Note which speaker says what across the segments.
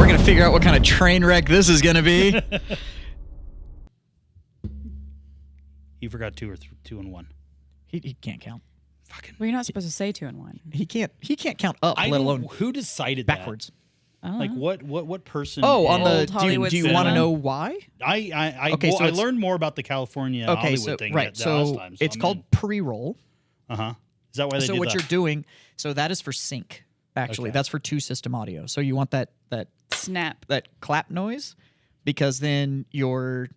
Speaker 1: we're going to figure out what kind of train wreck this is going to be.
Speaker 2: He forgot two and one.
Speaker 1: He can't count.
Speaker 2: Fucking.
Speaker 3: Well, you're not supposed to say 2 and 1.
Speaker 1: He can't count up,
Speaker 2: I
Speaker 1: let
Speaker 2: don't-
Speaker 1: alone
Speaker 2: who decided
Speaker 1: backwards.
Speaker 2: Like what person?
Speaker 1: On the
Speaker 3: Old Hollywood
Speaker 1: do you
Speaker 3: cinema.
Speaker 1: want to know why?
Speaker 2: Okay, so I learned more about the California Hollywood thing
Speaker 1: right.
Speaker 2: that
Speaker 1: So
Speaker 2: last time. So
Speaker 1: it's called pre-roll.
Speaker 2: Is that why they
Speaker 1: So
Speaker 2: did
Speaker 1: what
Speaker 2: that?
Speaker 1: you're doing, so that is for sync. Actually,
Speaker 2: Okay.
Speaker 1: that's for 2-system audio. So you want that
Speaker 3: Snap.
Speaker 1: that clap noise, because then your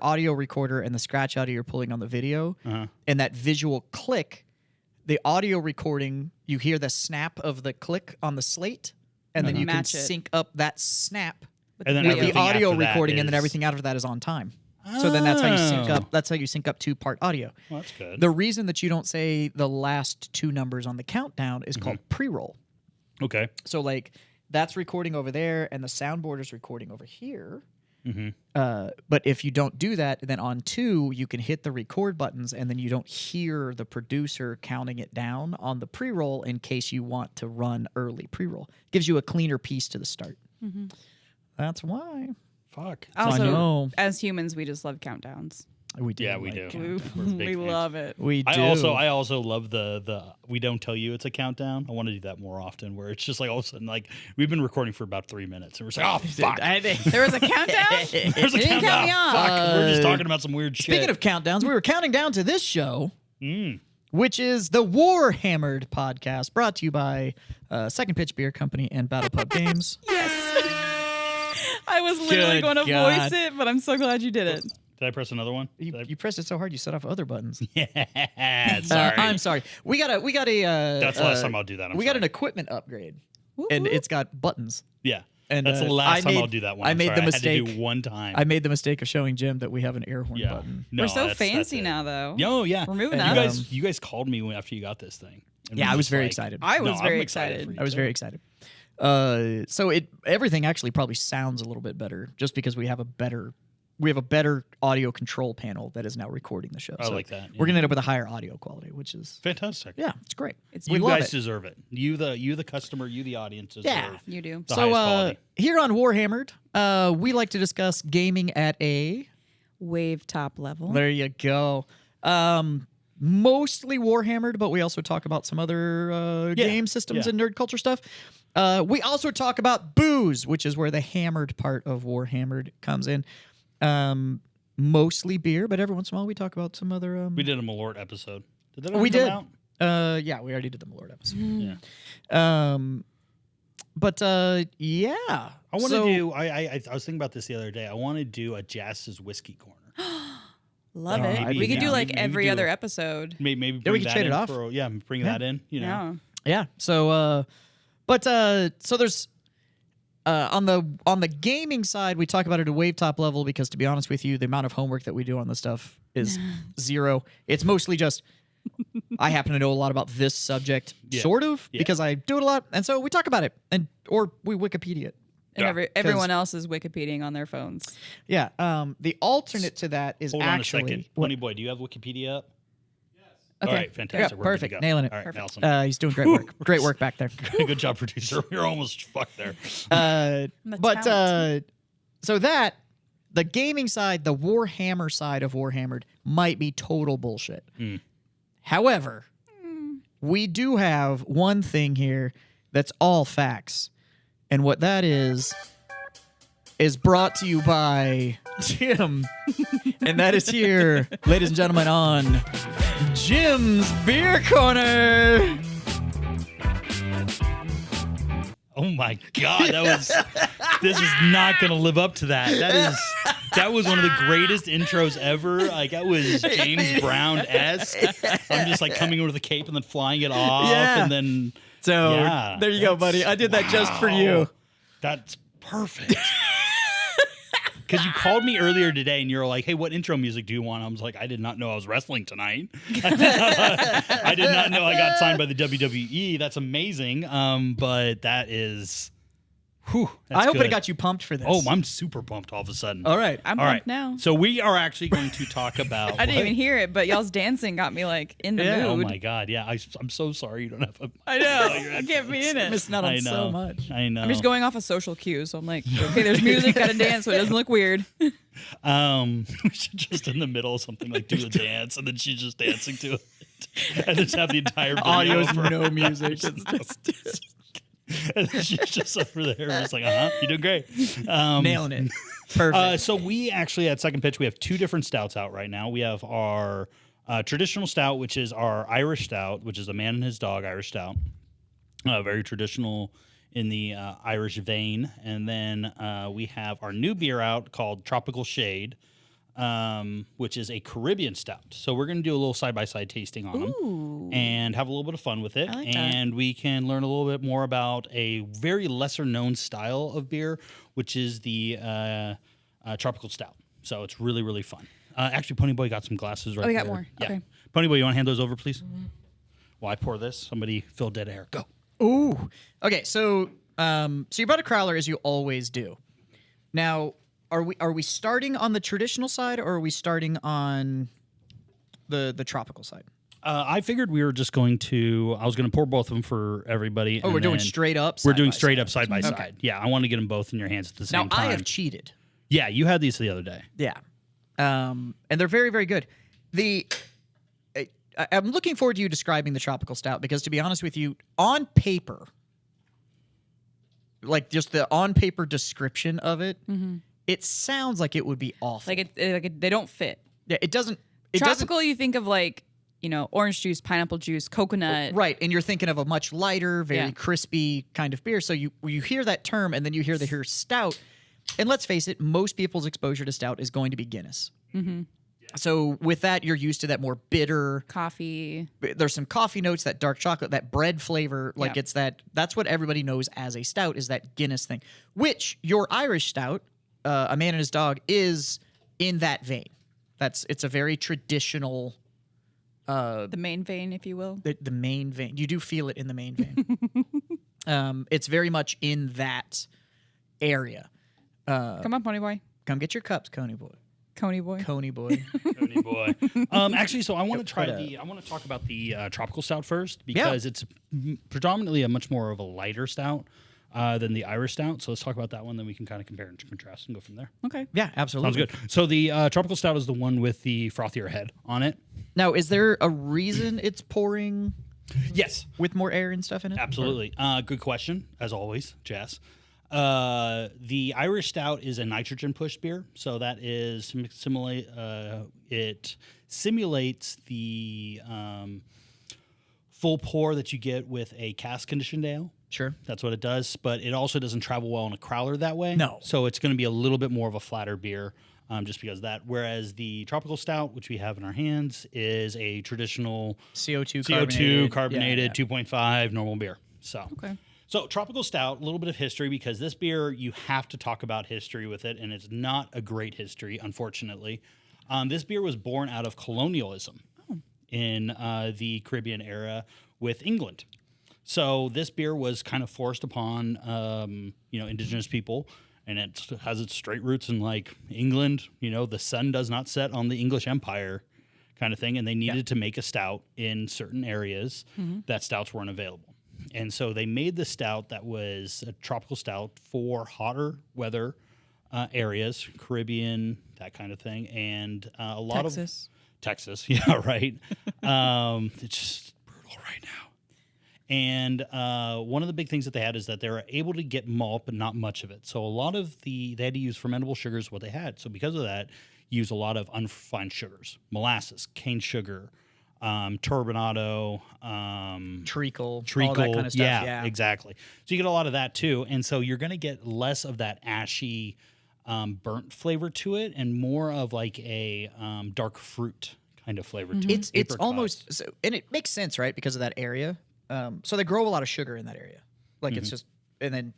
Speaker 1: audio recorder and the scratch audio you're pulling on the video, and that visual click, the audio recording, you hear the snap of the click on the slate, and then you can
Speaker 3: Match it.
Speaker 1: sync up that snap
Speaker 2: And then
Speaker 1: with the
Speaker 2: everything
Speaker 1: audio
Speaker 2: after that
Speaker 1: recording, and then
Speaker 2: is-
Speaker 1: everything after that is on time. So then that's how you sync up.
Speaker 2: Oh.
Speaker 1: That's how you sync up 2-part audio.
Speaker 2: Well, that's good.
Speaker 1: The reason that you don't say the last 2 numbers on the countdown is called pre-roll.
Speaker 2: Okay.
Speaker 1: So like that's recording over there, and the soundboard is recording over here. But if you don't do that, then on 2 you can hit the record buttons, and then you don't hear the producer counting it down on the pre-roll in case you want to run early pre-roll. Gives you a cleaner piece to the start. That's why.
Speaker 2: Fuck.
Speaker 1: I
Speaker 3: Also,
Speaker 1: know.
Speaker 3: as humans, we just love countdowns.
Speaker 1: We do.
Speaker 2: Yeah, we
Speaker 1: like
Speaker 2: do.
Speaker 1: countdowns.
Speaker 2: We're big
Speaker 3: We
Speaker 2: fans.
Speaker 3: love it.
Speaker 1: We do.
Speaker 2: I also love the we don't tell you it's a countdown. I want to do that more often, where it's just like all of a sudden, like we've been recording for about 3 minutes, and we're just like, oh fuck,
Speaker 3: There was a countdown?
Speaker 2: there's a
Speaker 3: You didn't count
Speaker 2: countdown.
Speaker 3: me off.
Speaker 2: Fuck, we're just talking about some weird shit.
Speaker 1: Speaking of countdowns, we were counting down to this show, which is the Warhammered podcast, brought to you by Second Pitch Beer Company and BattlePub Games.
Speaker 3: I was literally
Speaker 1: Good
Speaker 3: going to
Speaker 1: God.
Speaker 3: voice it, but I'm so glad you did it.
Speaker 2: Did I press another one?
Speaker 1: You pressed it so hard you set off other buttons.
Speaker 2: Yeah, sorry.
Speaker 1: I'm sorry. We got a.
Speaker 2: That's the last time I'll do that.
Speaker 1: We got an equipment upgrade, and it's got buttons.
Speaker 2: Yeah.
Speaker 1: And
Speaker 2: that's the last time
Speaker 1: made-
Speaker 2: I'll do that one.
Speaker 1: I
Speaker 2: I'm
Speaker 1: made
Speaker 2: sorry.
Speaker 1: the
Speaker 2: I had
Speaker 1: mistake.
Speaker 2: to do one time.
Speaker 1: I made the mistake of showing Jim that we have an air horn
Speaker 2: yeah.
Speaker 1: button.
Speaker 2: No,
Speaker 3: We're so
Speaker 2: that's
Speaker 3: fancy
Speaker 2: it.
Speaker 3: now, though.
Speaker 2: Oh yeah,
Speaker 3: We're moving
Speaker 1: And,
Speaker 3: up.
Speaker 2: You guys called me after you got this thing. And
Speaker 1: Yeah,
Speaker 2: we're
Speaker 1: I was
Speaker 2: just
Speaker 1: very
Speaker 2: like-
Speaker 1: excited.
Speaker 3: I was
Speaker 2: No,
Speaker 3: very
Speaker 2: I'm
Speaker 3: excited.
Speaker 2: for you
Speaker 1: I was
Speaker 2: too.
Speaker 1: very excited. So everything actually probably sounds a little bit better just because we have a better audio control panel that is now recording the show.
Speaker 2: I
Speaker 1: So
Speaker 2: like that,
Speaker 1: We're
Speaker 2: yeah.
Speaker 1: gonna end up with a higher audio quality, which is
Speaker 2: Fantastic.
Speaker 1: yeah, it's great.
Speaker 2: You
Speaker 1: we love
Speaker 2: guys
Speaker 1: it.
Speaker 2: deserve it. You the customer, you the audience deserve.
Speaker 1: Yeah.
Speaker 3: You do.
Speaker 2: The
Speaker 1: So
Speaker 2: highest quality.
Speaker 1: here on Warhammered, we like to discuss gaming at a.
Speaker 3: Wave top level.
Speaker 1: There you go. Mostly Warhammered, but we also talk about some other game systems
Speaker 2: yeah.
Speaker 1: and nerd culture stuff. We also talk about booze, which is where the hammered part of Warhammered comes in. Mostly beer, but every once in a while we talk about some other.
Speaker 2: We did a Malort episode. Did that
Speaker 1: we
Speaker 2: ever
Speaker 1: did.
Speaker 2: come out?
Speaker 1: Yeah, we already did the Malort episode.
Speaker 2: Yeah.
Speaker 1: But yeah,
Speaker 2: I want to do. I was thinking about this the other day. I want to do a Jazz's whiskey corner.
Speaker 3: Love
Speaker 1: Oh,
Speaker 3: it.
Speaker 1: maybe,
Speaker 3: We could do
Speaker 1: yeah,
Speaker 3: like
Speaker 2: maybe
Speaker 3: every
Speaker 2: do
Speaker 3: other
Speaker 2: a-
Speaker 3: episode.
Speaker 2: Maybe
Speaker 1: we
Speaker 2: bring
Speaker 1: could
Speaker 2: that
Speaker 1: trade it
Speaker 2: in
Speaker 1: off.
Speaker 2: for bring that in. You know.
Speaker 3: Yeah.
Speaker 1: Yeah. So, so there's on the gaming side, we talk about it at a wave top level because, to be honest with you, the amount of homework that we do on this stuff is zero. It's mostly just I happen to know a lot about this subject, sort of, because I do it a lot, and so we talk about it or we Wikipedia it.
Speaker 3: And
Speaker 2: Yeah.
Speaker 3: everyone else is Wikipediaing on their phones.
Speaker 1: Yeah. The alternate to that is
Speaker 2: Hold on a
Speaker 1: actually
Speaker 2: second, Pony Boy. Do you have Wikipedia up?
Speaker 1: Okay.
Speaker 2: All right, fantastic.
Speaker 1: Yeah,
Speaker 2: We're good to
Speaker 1: perfect.
Speaker 2: go.
Speaker 1: Nailing it.
Speaker 2: All right, Nelson.
Speaker 1: He's doing great work. Great work back there.
Speaker 2: Good job, producer. You're almost fucked there.
Speaker 1: So that the gaming side, the Warhammer side of Warhammered might be total bullshit. However, we do have one thing here that's all facts. And what that is brought to you by Jim. And that is here, ladies and gentlemen, on Jim's Beer Corner.
Speaker 2: Oh my god, this is not gonna live up to that. That was one of the greatest intros ever. Like that was James Brown-esque. I'm just like coming over the cape and then flying it off, and then
Speaker 1: So
Speaker 2: yeah,
Speaker 1: there you go, buddy. I did that just for you.
Speaker 2: That's perfect. Because you called me earlier today and you're like, hey, what intro music do you want? I was like, I did not know I was wrestling tonight. I did not know I got signed by the WWE. That's amazing. But that is, Whew, that's
Speaker 1: I hope
Speaker 2: good.
Speaker 1: it got you pumped for this.
Speaker 2: Oh, I'm super pumped all of a sudden.
Speaker 1: All right.
Speaker 3: I'm
Speaker 2: All
Speaker 3: pumped
Speaker 2: right.
Speaker 3: now.
Speaker 2: So we are actually going to talk about.
Speaker 3: I didn't even hear it, but y'all's dancing got me like in the
Speaker 1: Yeah.
Speaker 2: Oh
Speaker 3: mood.
Speaker 2: my god! Yeah, I'm so sorry you don't have a.
Speaker 3: I know. I can't be in it.
Speaker 1: Missing out on
Speaker 2: I know.
Speaker 1: so much.
Speaker 2: I know.
Speaker 3: I'm just going off a social cue, so I'm like, okay, there's music, gotta dance, so it doesn't look weird.
Speaker 2: We should just in the middle of something like do a dance, and then she's just dancing to it, and then just have the entire video
Speaker 1: Audio is
Speaker 2: for
Speaker 1: no music.
Speaker 2: and then she's just over there, just like, you're doing great.
Speaker 1: Nailing it. Perfect.
Speaker 2: So we actually at Second Pitch we have two different stouts out right now. We have our traditional stout, which is our Irish stout, which is a man and his dog Irish stout, very traditional in the Irish vein. And then we have our new beer out called Tropical Shade, which is a Caribbean stout. So we're going to do a little side-by-side tasting on them and have a little bit of fun with it.
Speaker 3: I like that.
Speaker 2: And we can learn a little bit more about a very lesser-known style of beer, which is the tropical stout. So it's really, really fun. Actually, Ponyboy got some glasses right
Speaker 3: Oh, we
Speaker 2: there.
Speaker 3: got more.
Speaker 2: Yeah.
Speaker 3: Okay.
Speaker 2: Ponyboy, you want to hand those over, please? While I pour this, somebody fill dead air. Go.
Speaker 1: Ooh. Okay, so you brought a crowler as you always do. Now, are we starting on the traditional side or are we starting on the tropical side?
Speaker 2: I figured we were just going to. I was going to pour both of them for everybody.
Speaker 1: Oh,
Speaker 2: and
Speaker 1: we're doing
Speaker 2: then
Speaker 1: straight up.
Speaker 2: We're
Speaker 1: side
Speaker 2: doing
Speaker 1: by
Speaker 2: straight
Speaker 1: side.
Speaker 2: up side by
Speaker 1: Okay.
Speaker 2: side. Yeah, I want to get them both in your hands at the
Speaker 1: Now
Speaker 2: same time.
Speaker 1: I have cheated.
Speaker 2: Yeah, you had these the other day.
Speaker 1: Yeah, and they're very, very good. I'm looking forward to you describing the tropical stout because, to be honest with you, on paper, like just the on paper description of it, it sounds like it would be awful.
Speaker 3: They don't fit.
Speaker 1: Yeah, it doesn't. It
Speaker 3: Tropical, you think of like, orange juice, pineapple juice, coconut.
Speaker 1: doesn't. Right, and you're thinking of a much lighter, very
Speaker 3: Yeah.
Speaker 1: crispy kind of beer. So you hear that term, and then you hear stout, and let's face it, most people's exposure to stout is going to be Guinness. So with that, you're used to that more bitter.
Speaker 3: Coffee.
Speaker 1: There's some coffee notes, that dark chocolate, that bread flavor. Like
Speaker 3: Yeah.
Speaker 1: that's what everybody knows as a stout is that Guinness thing. Which your Irish stout, A Man and His Dog, is in that vein. It's a very traditional.
Speaker 3: The main vein, if you will.
Speaker 1: The main vein. You do feel it in the main vein. It's very much in that area.
Speaker 3: Come on, Pony Boy.
Speaker 1: Come get your cups, Coney boy.
Speaker 3: Coney Boy.
Speaker 1: Coney boy.
Speaker 2: Tony boy. Actually, so I want to
Speaker 1: Quite a-
Speaker 2: I want to talk about the tropical stout first because it's predominantly a much more of a lighter stout than the Irish stout. So let's talk about that one. Then we can kind of compare and contrast and go from there.
Speaker 3: Okay.
Speaker 1: Yeah, absolutely.
Speaker 2: Sounds good. So the tropical stout is the one with the frothier head on it.
Speaker 1: Now, is there a reason it's pouring
Speaker 2: Yes,
Speaker 1: with more air and stuff in it?
Speaker 2: absolutely. Good question, as always, Jess. The Irish stout is a nitrogen push beer, so that is it simulates the full pour that you get with a cask conditioned ale.
Speaker 1: Sure.
Speaker 2: That's what it does, but it also doesn't travel well in a crowler that way.
Speaker 1: No.
Speaker 2: So it's going to be a little bit more of a flatter beer, just because of that. Whereas the tropical stout, which we have in our hands, is a traditional
Speaker 1: CO2
Speaker 2: carbonated
Speaker 1: Yeah.
Speaker 2: 2.5 normal beer. So.
Speaker 3: Okay.
Speaker 2: So tropical stout, a little bit of history because this beer you have to talk about history with it, and it's not a great history, unfortunately. This beer was born out of colonialism in the Caribbean era with England. So this beer was kind of forced upon indigenous people, and it has its straight roots in like England. The sun does not set on the English Empire, kind of thing, and they needed to make a stout in certain areas that stouts weren't available. And so they made the stout that was a tropical stout for hotter weather areas, Caribbean, that kind of thing, and a lot of Texas, yeah, right. It's just brutal right now. And one of the big things that they had is that they were able to get malt, but not much of it. So a lot of they had to use fermentable sugars, what they had. So because of that, use a lot of unrefined sugars, molasses, cane sugar, turbinado,
Speaker 1: treacle,
Speaker 2: treacle,
Speaker 1: all that kind of stuff.
Speaker 2: yeah, exactly. So you get a lot of that too, and so you're going to get less of that ashy, burnt flavor to it, and more of like a dark fruit kind of flavor to it.
Speaker 1: It's almost so, and it makes sense, right? Because of that area. So they grow a lot of sugar in that area. Like it's just, and then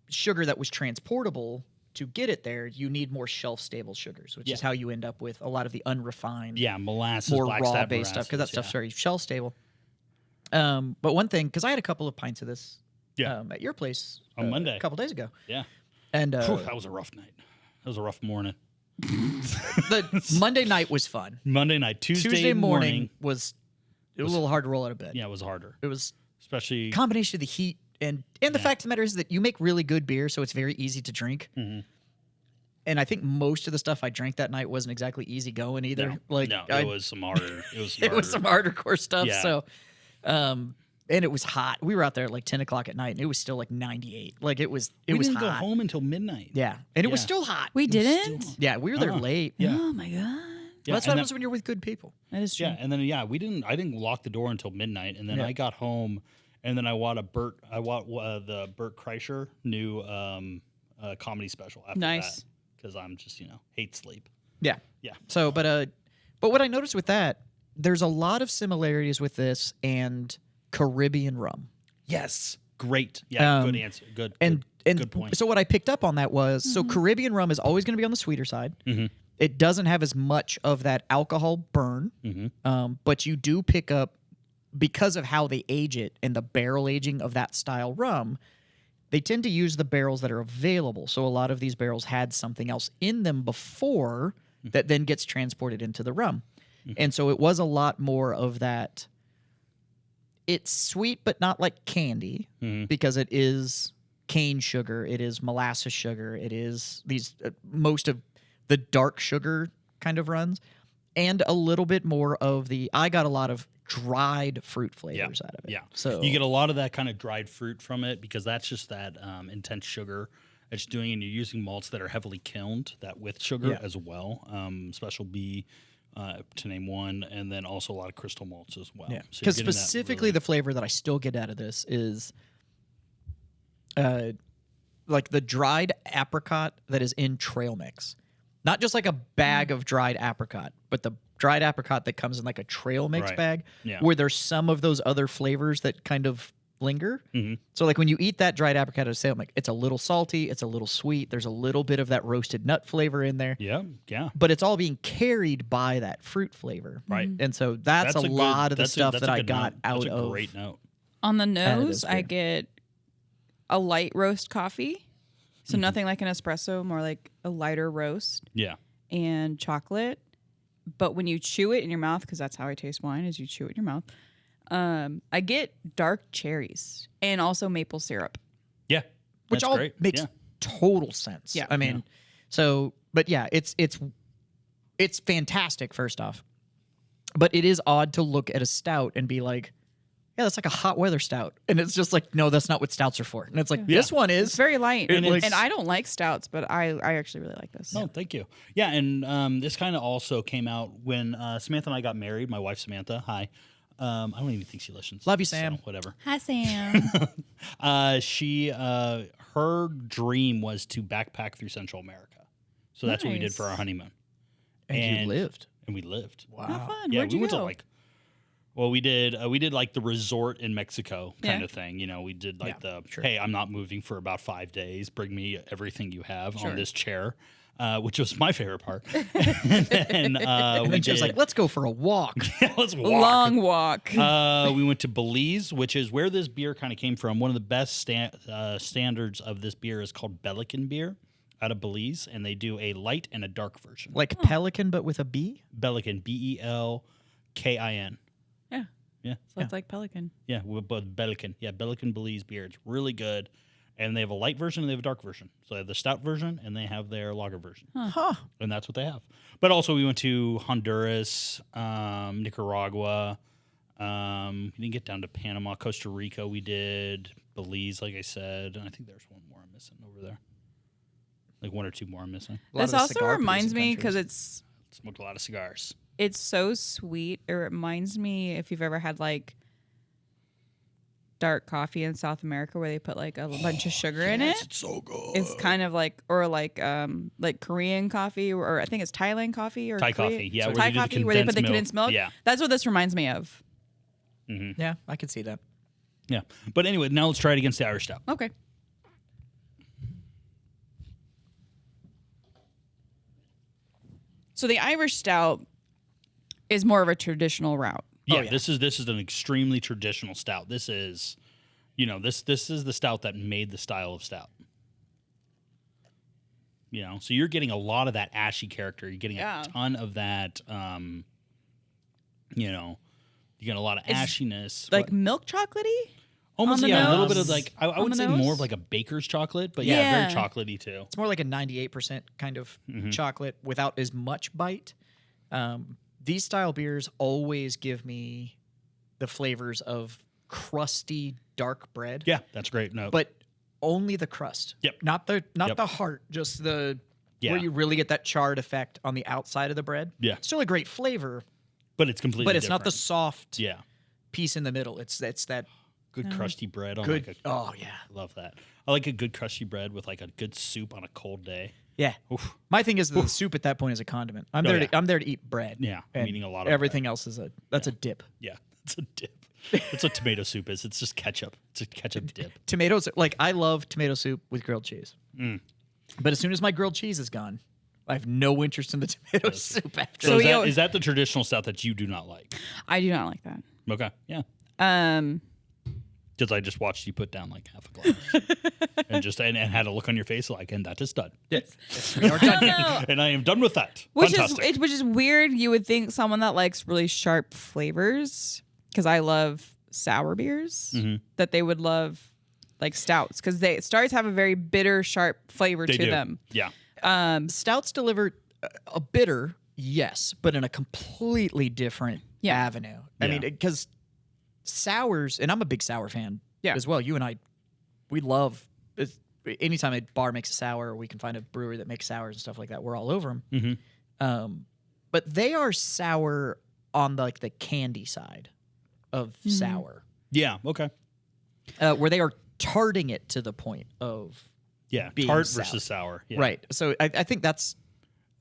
Speaker 1: sugar that was transportable to get it there, you need more shelf-stable sugars, which is how you end up with a lot of the unrefined,
Speaker 2: molasses,
Speaker 1: more
Speaker 2: black
Speaker 1: raw-based stuff, because that stuff's very shelf-stable. But one thing, because I had a couple of pints of this at your place
Speaker 2: On Monday.
Speaker 1: a couple days ago.
Speaker 2: Yeah.
Speaker 1: And
Speaker 2: Whew, that was a rough night. That was a rough morning.
Speaker 1: the Monday night was fun.
Speaker 2: Monday night.
Speaker 1: Tuesday morning was a little hard to roll out of bed.
Speaker 2: Yeah, it was harder.
Speaker 1: It was
Speaker 2: Especially
Speaker 1: combination of the heat and the fact of the matter is that you make really good beer, so it's very easy to drink.
Speaker 2: Mm-hmm.
Speaker 1: And I think most of the stuff I drank that night wasn't exactly easy going either.
Speaker 2: it was some harder.
Speaker 1: It was some hardcore stuff.
Speaker 2: Yeah.
Speaker 1: So, and it was hot. We were out there at like 10 o'clock at night, and it was still like 98. Like it was
Speaker 2: we didn't
Speaker 1: hot.
Speaker 2: go home until midnight.
Speaker 1: Yeah, and it was
Speaker 2: Yeah.
Speaker 1: still hot.
Speaker 3: We didn't?
Speaker 1: Yeah, we were there late.
Speaker 2: Yeah.
Speaker 3: Oh my god.
Speaker 2: Yeah,
Speaker 1: Well, that's what
Speaker 2: and
Speaker 1: happens when you're with good people.
Speaker 3: That is true.
Speaker 2: Yeah, and then I didn't lock the door until midnight, and then
Speaker 1: Yeah.
Speaker 2: I got home, and then I watched the Bert Kreischer new comedy special after
Speaker 3: Nice.
Speaker 2: that because I'm just hate sleep.
Speaker 1: Yeah.
Speaker 2: Yeah.
Speaker 1: So, but what I noticed with that, there's a lot of similarities with this and Caribbean rum.
Speaker 2: Yes, great. Yeah, good answer. Good. Good point.
Speaker 1: So what I picked up on that was so Caribbean rum is always going to be on the sweeter side.
Speaker 2: Mm-hmm.
Speaker 1: It doesn't have as much of that alcohol burn, but you do pick up because of how they age it and the barrel aging of that style rum. They tend to use the barrels that are available. So a lot of these barrels had something else in them before that then gets transported into the rum. And so it was a lot more of that. It's sweet, but not like candy because it is cane sugar. It is molasses sugar. It is these most of the dark sugar kind of runs and a little bit more of I got a lot of dried fruit flavors out of it.
Speaker 2: Yeah.
Speaker 1: So
Speaker 2: you get a lot of that kind of dried fruit from it because that's just that intense sugar it's doing, and you're using malts that are heavily kilned, that with sugar as well. Special B, to name one, and then also a lot of crystal malts as well.
Speaker 1: Yeah.
Speaker 2: So
Speaker 1: Because specifically the flavor that I still get out of this is like the dried apricot that is in trail mix. Not just like a bag of dried apricot, but the dried apricot that comes in like a trail mix bag where there's some of those other flavors that kind of linger. So like when you eat that dried apricot, I'm like, it's a little salty, it's a little sweet, there's a little bit of that roasted nut flavor in there.
Speaker 2: Yeah.
Speaker 1: But it's all being carried by that fruit flavor.
Speaker 2: Right.
Speaker 1: And so that's a lot of the stuff that I got out of.
Speaker 2: Great note.
Speaker 3: On the
Speaker 1: of
Speaker 3: nose,
Speaker 1: this
Speaker 3: I
Speaker 1: beer.
Speaker 3: get a light roast coffee. So nothing like an espresso, more like a lighter roast
Speaker 2: Yeah.
Speaker 3: and chocolate. But when you chew it in your mouth, because that's how I taste wine, is you chew it in your mouth, I get dark cherries and also maple syrup.
Speaker 2: Yeah.
Speaker 1: Which
Speaker 2: That's
Speaker 1: all
Speaker 2: great.
Speaker 1: makes total sense.
Speaker 3: Yeah.
Speaker 1: I mean, so, but yeah, it's fantastic, first off. But it is odd to look at a stout and be like, yeah, that's like a hot weather stout. And it's just like, no, that's not what stouts are for. And it's like, this one
Speaker 3: It's
Speaker 1: is.
Speaker 3: very light.
Speaker 1: And
Speaker 3: And,
Speaker 1: it's-
Speaker 3: I don't like stouts, but I actually really like this.
Speaker 2: Oh, thank you. Yeah, and this kind of also came out when Samantha and I got married. My wife, Samantha. Hi. I don't even think she listens.
Speaker 1: Love you, Sam.
Speaker 2: So, whatever.
Speaker 3: Hi, Sam.
Speaker 2: Her dream was to backpack through Central America. So that's what we did
Speaker 3: Nice.
Speaker 2: for our honeymoon.
Speaker 1: And you lived.
Speaker 2: And we lived.
Speaker 1: Wow.
Speaker 3: How fun.
Speaker 2: Yeah,
Speaker 3: Where'd
Speaker 2: we
Speaker 3: you
Speaker 2: went
Speaker 3: go?
Speaker 2: to we did like the resort in Mexico kind
Speaker 3: Yeah.
Speaker 2: of thing. We did like
Speaker 1: Yeah, sure.
Speaker 2: hey, I'm not moving for about 5 days. Bring me everything you have
Speaker 3: Sure.
Speaker 2: on this chair, which was my favorite part. And then
Speaker 1: And
Speaker 2: we
Speaker 1: then she was
Speaker 2: did,
Speaker 1: like, let's go for a walk.
Speaker 2: let's
Speaker 3: A
Speaker 2: walk.
Speaker 3: long walk.
Speaker 2: We went to Belize, which is where this beer kind of came from. One of the best standards of this beer is called Belican beer out of Belize, and they do a light and a dark version.
Speaker 1: Like pelican, but with a B?
Speaker 2: Belican, Belkin.
Speaker 3: Yeah.
Speaker 2: Yeah.
Speaker 3: So it's like pelican.
Speaker 2: Yeah, but Belican. Yeah, Belican Belize beer. It's really good. And they have a light version and they have a dark version. So they have the stout version and they have their lager version.
Speaker 1: Huh.
Speaker 2: And that's what they have. But also we went to Honduras, Nicaragua. We didn't get down to Panama. Costa Rica we did. Belize, like I said. And I think there's one more I'm missing over there. Like 1 or 2 more I'm missing.
Speaker 1: A lot of
Speaker 3: This
Speaker 1: the
Speaker 3: also
Speaker 1: cigar
Speaker 3: reminds
Speaker 1: producing
Speaker 3: me because
Speaker 1: countries.
Speaker 2: Smoked a lot of cigars.
Speaker 3: it's so sweet. It reminds me if you've ever had like dark coffee in South America where they put like a bunch of sugar in it.
Speaker 2: It's so good.
Speaker 3: It's kind of like, or like Korean coffee, or I think it's Thailand coffee or
Speaker 2: Thai
Speaker 3: Korea-
Speaker 2: coffee, yeah,
Speaker 3: so
Speaker 2: where
Speaker 3: Thai
Speaker 2: you do the
Speaker 3: coffee where they put the
Speaker 2: condensed milk.
Speaker 3: condensed milk.
Speaker 2: Yeah.
Speaker 3: That's what this reminds me of.
Speaker 1: Yeah, I can see that.
Speaker 2: Yeah. But anyway, now let's try it against the Irish Stout.
Speaker 3: Okay. So the Irish Stout is more of a traditional route.
Speaker 2: Yeah,
Speaker 1: yeah.
Speaker 2: this is an extremely traditional stout. This is, You know, this is the stout that made the style of stout. You know, so you're getting a lot of that ashy character. You're getting a ton of that. You know, you get a lot of ashiness,
Speaker 3: like milk chocolatey.
Speaker 2: Almost,
Speaker 3: on the
Speaker 2: a little bit
Speaker 3: nose?
Speaker 2: of like I would
Speaker 3: the
Speaker 2: say
Speaker 3: nose?
Speaker 2: more of like a baker's chocolate, but
Speaker 3: Yeah.
Speaker 2: very chocolatey too.
Speaker 1: It's more like a 98% kind of chocolate without as much bite. These style beers always give me the flavors of crusty dark bread.
Speaker 2: Yeah, that's great. No,
Speaker 1: But only the crust.
Speaker 2: Yep.
Speaker 1: Not the
Speaker 2: Yep.
Speaker 1: the heart, just the
Speaker 2: Yeah.
Speaker 1: where you really get that charred effect on the outside of the bread.
Speaker 2: Yeah.
Speaker 1: Still a great flavor,
Speaker 2: but it's completely.
Speaker 1: but it's not the
Speaker 2: different.
Speaker 1: soft
Speaker 2: Yeah,
Speaker 1: piece in the middle. It's that
Speaker 2: good crusty bread. On
Speaker 1: good.
Speaker 2: Like
Speaker 1: Oh yeah.
Speaker 2: I love that. I like a good crusty bread with like a good soup on a cold day.
Speaker 1: Yeah.
Speaker 2: Oof.
Speaker 1: My thing is the soup at that point is a condiment. I'm
Speaker 2: Oh,
Speaker 1: there.
Speaker 2: yeah.
Speaker 1: I'm there to eat bread.
Speaker 2: Yeah, I'm
Speaker 1: and
Speaker 2: eating a lot of
Speaker 1: everything else is a dip.
Speaker 2: Yeah, it's a dip. That's what tomato soup is. It's just ketchup. It's a ketchup dip.
Speaker 1: Tomatoes, like I love tomato soup with grilled cheese. But as soon as my grilled cheese is gone, I have no interest in the tomato soup after.
Speaker 2: So,
Speaker 3: So
Speaker 2: is that the traditional stout that you do not like?
Speaker 3: I do not like that.
Speaker 2: Okay, yeah. Because I just watched you put down like half a glass and had a look on your face like, and that is done.
Speaker 1: Yes. We are done.
Speaker 3: No.
Speaker 2: And I am done with that.
Speaker 3: Which
Speaker 2: Fantastic.
Speaker 3: which is weird. You would think someone that likes really sharp flavors, because I love sour beers, that they would love like stouts, because stouts have a very bitter, sharp flavor
Speaker 2: They
Speaker 3: to
Speaker 2: do.
Speaker 3: them.
Speaker 2: Yeah.
Speaker 1: Stouts deliver a bitter, yes, but in a completely different avenue. I
Speaker 2: Yeah.
Speaker 1: mean, because sours, and I'm a big sour fan
Speaker 3: Yeah.
Speaker 1: as well. You and I, we love, anytime a bar makes a sour, or we can find a brewery that makes sours and stuff like that, we're all over them. But they are sour on the candy side of sour,
Speaker 2: Yeah. Okay.
Speaker 1: where they are tarting it to the point of
Speaker 2: Yeah.
Speaker 1: being
Speaker 2: Tart
Speaker 1: sour.
Speaker 2: versus sour. Yeah.
Speaker 1: Right. So I think that's,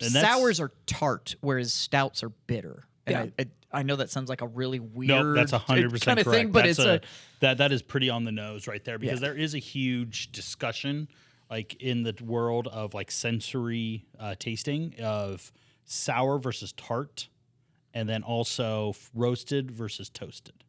Speaker 2: And that's-
Speaker 1: sours are tart, whereas stouts are bitter. And I know that sounds like a really weird
Speaker 2: No, that's 100%
Speaker 1: kind of
Speaker 2: correct.
Speaker 1: thing, but
Speaker 2: That's
Speaker 1: it's
Speaker 2: that is pretty on the nose right there, because
Speaker 1: Yeah.
Speaker 2: there is a huge discussion like in the world of like sensory tasting of sour versus tart, and then also roasted versus toasted.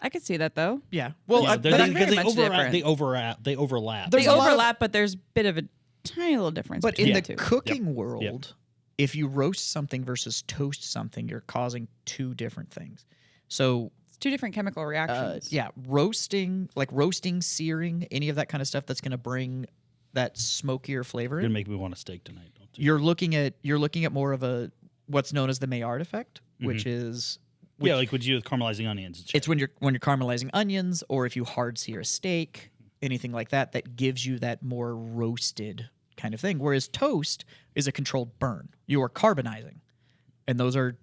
Speaker 3: I could see that though.
Speaker 1: yeah. Well,
Speaker 2: Yeah,
Speaker 3: they're very
Speaker 2: because
Speaker 3: much
Speaker 2: they
Speaker 3: different.
Speaker 2: overlap.
Speaker 1: There's
Speaker 3: They
Speaker 1: a lot of-
Speaker 3: overlap, but there's a bit of a tiny little difference.
Speaker 1: but
Speaker 3: between
Speaker 1: in
Speaker 3: the
Speaker 1: the
Speaker 3: two.
Speaker 1: cooking world, if you roast something versus toast something, you're causing two different things. So
Speaker 3: it's two different chemical reactions.
Speaker 1: roasting, searing, any of that kind of stuff that's going to bring that smokier flavor
Speaker 2: You're
Speaker 1: in.
Speaker 2: gonna make me want a steak tonight. Don't you?
Speaker 1: You're looking at more of a what's known as the Maillard effect, which is
Speaker 2: Yeah, like what you do with caramelizing onions. And shit.
Speaker 1: it's when you're caramelizing onions, or if you hard sear a steak, anything like that, that gives you that more roasted kind of thing. Whereas toast is a controlled burn. You are carbonizing, and those are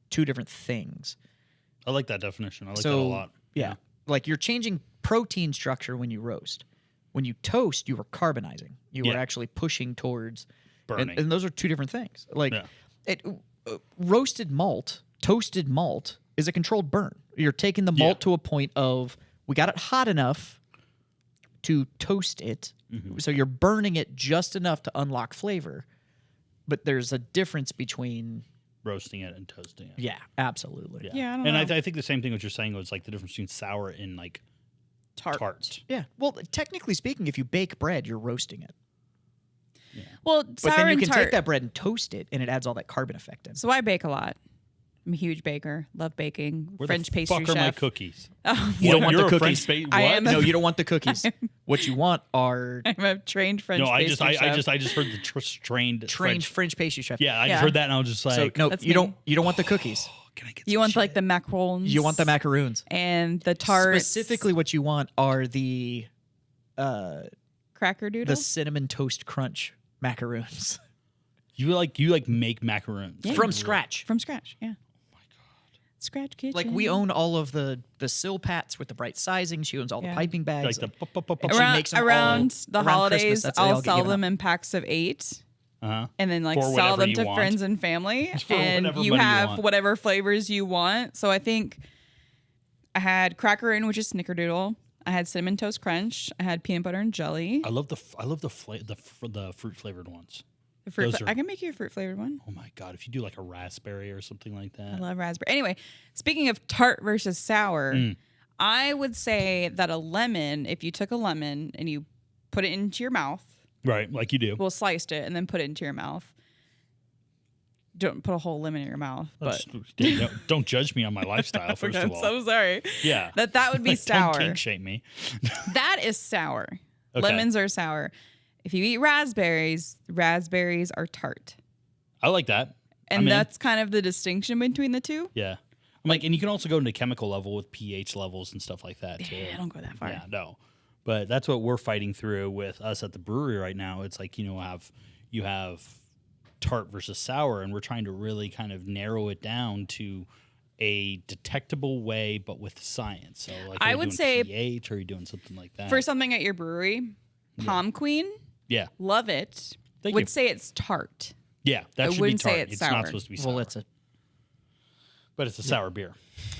Speaker 1: two different things.
Speaker 2: I like that definition. I like that
Speaker 1: So
Speaker 2: a lot.
Speaker 1: yeah, like you're changing protein structure when you roast. When you toast, you are carbonizing. You are
Speaker 2: Yeah.
Speaker 1: actually pushing towards
Speaker 2: Burning.
Speaker 1: and those are two different things. Like
Speaker 2: Yeah.
Speaker 1: roasted malt, toasted malt is a controlled burn. You're taking the malt to a point of we got it hot enough to toast it. So you're burning it just enough to unlock flavor. But there's a difference between
Speaker 2: Roasting it and toasting it.
Speaker 1: yeah, absolutely.
Speaker 3: Yeah, I don't
Speaker 2: and
Speaker 3: know.
Speaker 2: I think the same thing what you're saying was like the difference between sour and like tart.
Speaker 1: Yeah. Well, technically speaking, if you bake bread, you're roasting it.
Speaker 3: Well,
Speaker 1: But
Speaker 3: sour
Speaker 1: then you
Speaker 3: and
Speaker 1: can
Speaker 3: tart.
Speaker 1: take that bread and toast it, and it adds all that carbon effect in.
Speaker 3: So I bake a lot. I'm a huge baker. Love baking.
Speaker 2: Where
Speaker 3: French
Speaker 2: the
Speaker 3: pastry
Speaker 2: fuck are my
Speaker 3: chef.
Speaker 2: cookies?
Speaker 3: Oh,
Speaker 1: You don't
Speaker 2: What?
Speaker 1: want
Speaker 2: You're
Speaker 1: the
Speaker 2: a French
Speaker 1: cookies.
Speaker 2: ba-
Speaker 3: I
Speaker 2: what?
Speaker 3: am
Speaker 1: No, you don't want the cookies. What you want are
Speaker 3: I'm a trained French
Speaker 2: No, I
Speaker 3: pastry
Speaker 2: just
Speaker 3: chef.
Speaker 2: heard the trained
Speaker 1: trained
Speaker 2: French.
Speaker 1: French pastry chef.
Speaker 2: Yeah, I
Speaker 3: Yeah.
Speaker 2: just heard that and I was just like,
Speaker 1: So no,
Speaker 3: That's
Speaker 1: you
Speaker 3: me.
Speaker 1: don't want the cookies.
Speaker 2: can I get
Speaker 3: You
Speaker 2: some
Speaker 3: want like
Speaker 2: shit?
Speaker 3: the macarons.
Speaker 1: You want the macaroons.
Speaker 3: and the tarts.
Speaker 1: Specifically, what you want are the
Speaker 3: cracker doodles.
Speaker 1: cinnamon toast crunch macaroons
Speaker 2: you like make macaroons
Speaker 3: Yeah.
Speaker 1: from scratch.
Speaker 3: from scratch. Yeah. Oh my god. Scratch kitchen.
Speaker 1: Like we own all of the sill pats with the bright sizing. She owns all the
Speaker 3: Yeah.
Speaker 1: piping bags.
Speaker 2: like the
Speaker 1: And she
Speaker 3: around,
Speaker 1: makes them all
Speaker 3: around the
Speaker 1: around
Speaker 3: holidays.
Speaker 1: Christmas, that's how they all
Speaker 3: I'll
Speaker 1: get
Speaker 3: sell
Speaker 1: given
Speaker 3: them
Speaker 1: out.
Speaker 3: in packs of 8.
Speaker 2: uh-huh.
Speaker 3: And then like
Speaker 2: For
Speaker 3: sell
Speaker 2: whatever
Speaker 3: them
Speaker 2: you
Speaker 3: to
Speaker 2: want.
Speaker 3: friends and family,
Speaker 2: For
Speaker 3: and
Speaker 2: whatever
Speaker 3: you
Speaker 2: money you
Speaker 3: have
Speaker 2: want.
Speaker 3: whatever flavors you want. So I think I had crackeroon, which is snickerdoodle. I had cinnamon toast crunch. I had peanut butter and jelly.
Speaker 2: I love the fruit flavored ones.
Speaker 3: The fruit
Speaker 2: those are-
Speaker 3: I can make you a fruit flavored one.
Speaker 2: Oh my god, if you do like a raspberry or something like
Speaker 3: I
Speaker 2: that.
Speaker 3: love raspberry. Anyway, speaking of tart versus sour, I would say that a lemon, if you took a lemon and you put it into your mouth,
Speaker 2: Right, like you do.
Speaker 3: well, sliced it and then put it into your mouth. Don't put a whole lemon in your mouth, but
Speaker 2: Don't judge me on my lifestyle, first
Speaker 3: I'm
Speaker 2: of all.
Speaker 3: so sorry.
Speaker 2: Yeah.
Speaker 3: That would be sour.
Speaker 2: Don't kink shame me.
Speaker 3: That is sour.
Speaker 2: Okay.
Speaker 3: Lemons are sour. If you eat raspberries are tart.
Speaker 2: I like that.
Speaker 3: And that's kind of the distinction between the two.
Speaker 2: Yeah. I'm like, and you can also go into chemical level with pH levels and stuff like that too.
Speaker 3: Yeah, don't go that far.
Speaker 2: Yeah, no. But that's what we're fighting through with us at the brewery right now. It's like, you have tart versus sour, and we're trying to really kind of narrow it down to a detectable way, but with science. So like,
Speaker 3: I would say
Speaker 2: pH, or are you doing something like that?
Speaker 3: For something at your brewery, Palm Queen,
Speaker 2: yeah,
Speaker 3: love it.
Speaker 2: Thank
Speaker 3: would
Speaker 2: you.
Speaker 3: say it's tart.
Speaker 2: Yeah, that
Speaker 3: I
Speaker 2: should be
Speaker 3: wouldn't say
Speaker 2: tart.
Speaker 3: it's
Speaker 2: It's
Speaker 3: sour.
Speaker 2: not supposed to be sour.
Speaker 1: Well,
Speaker 2: but it's a sour beer.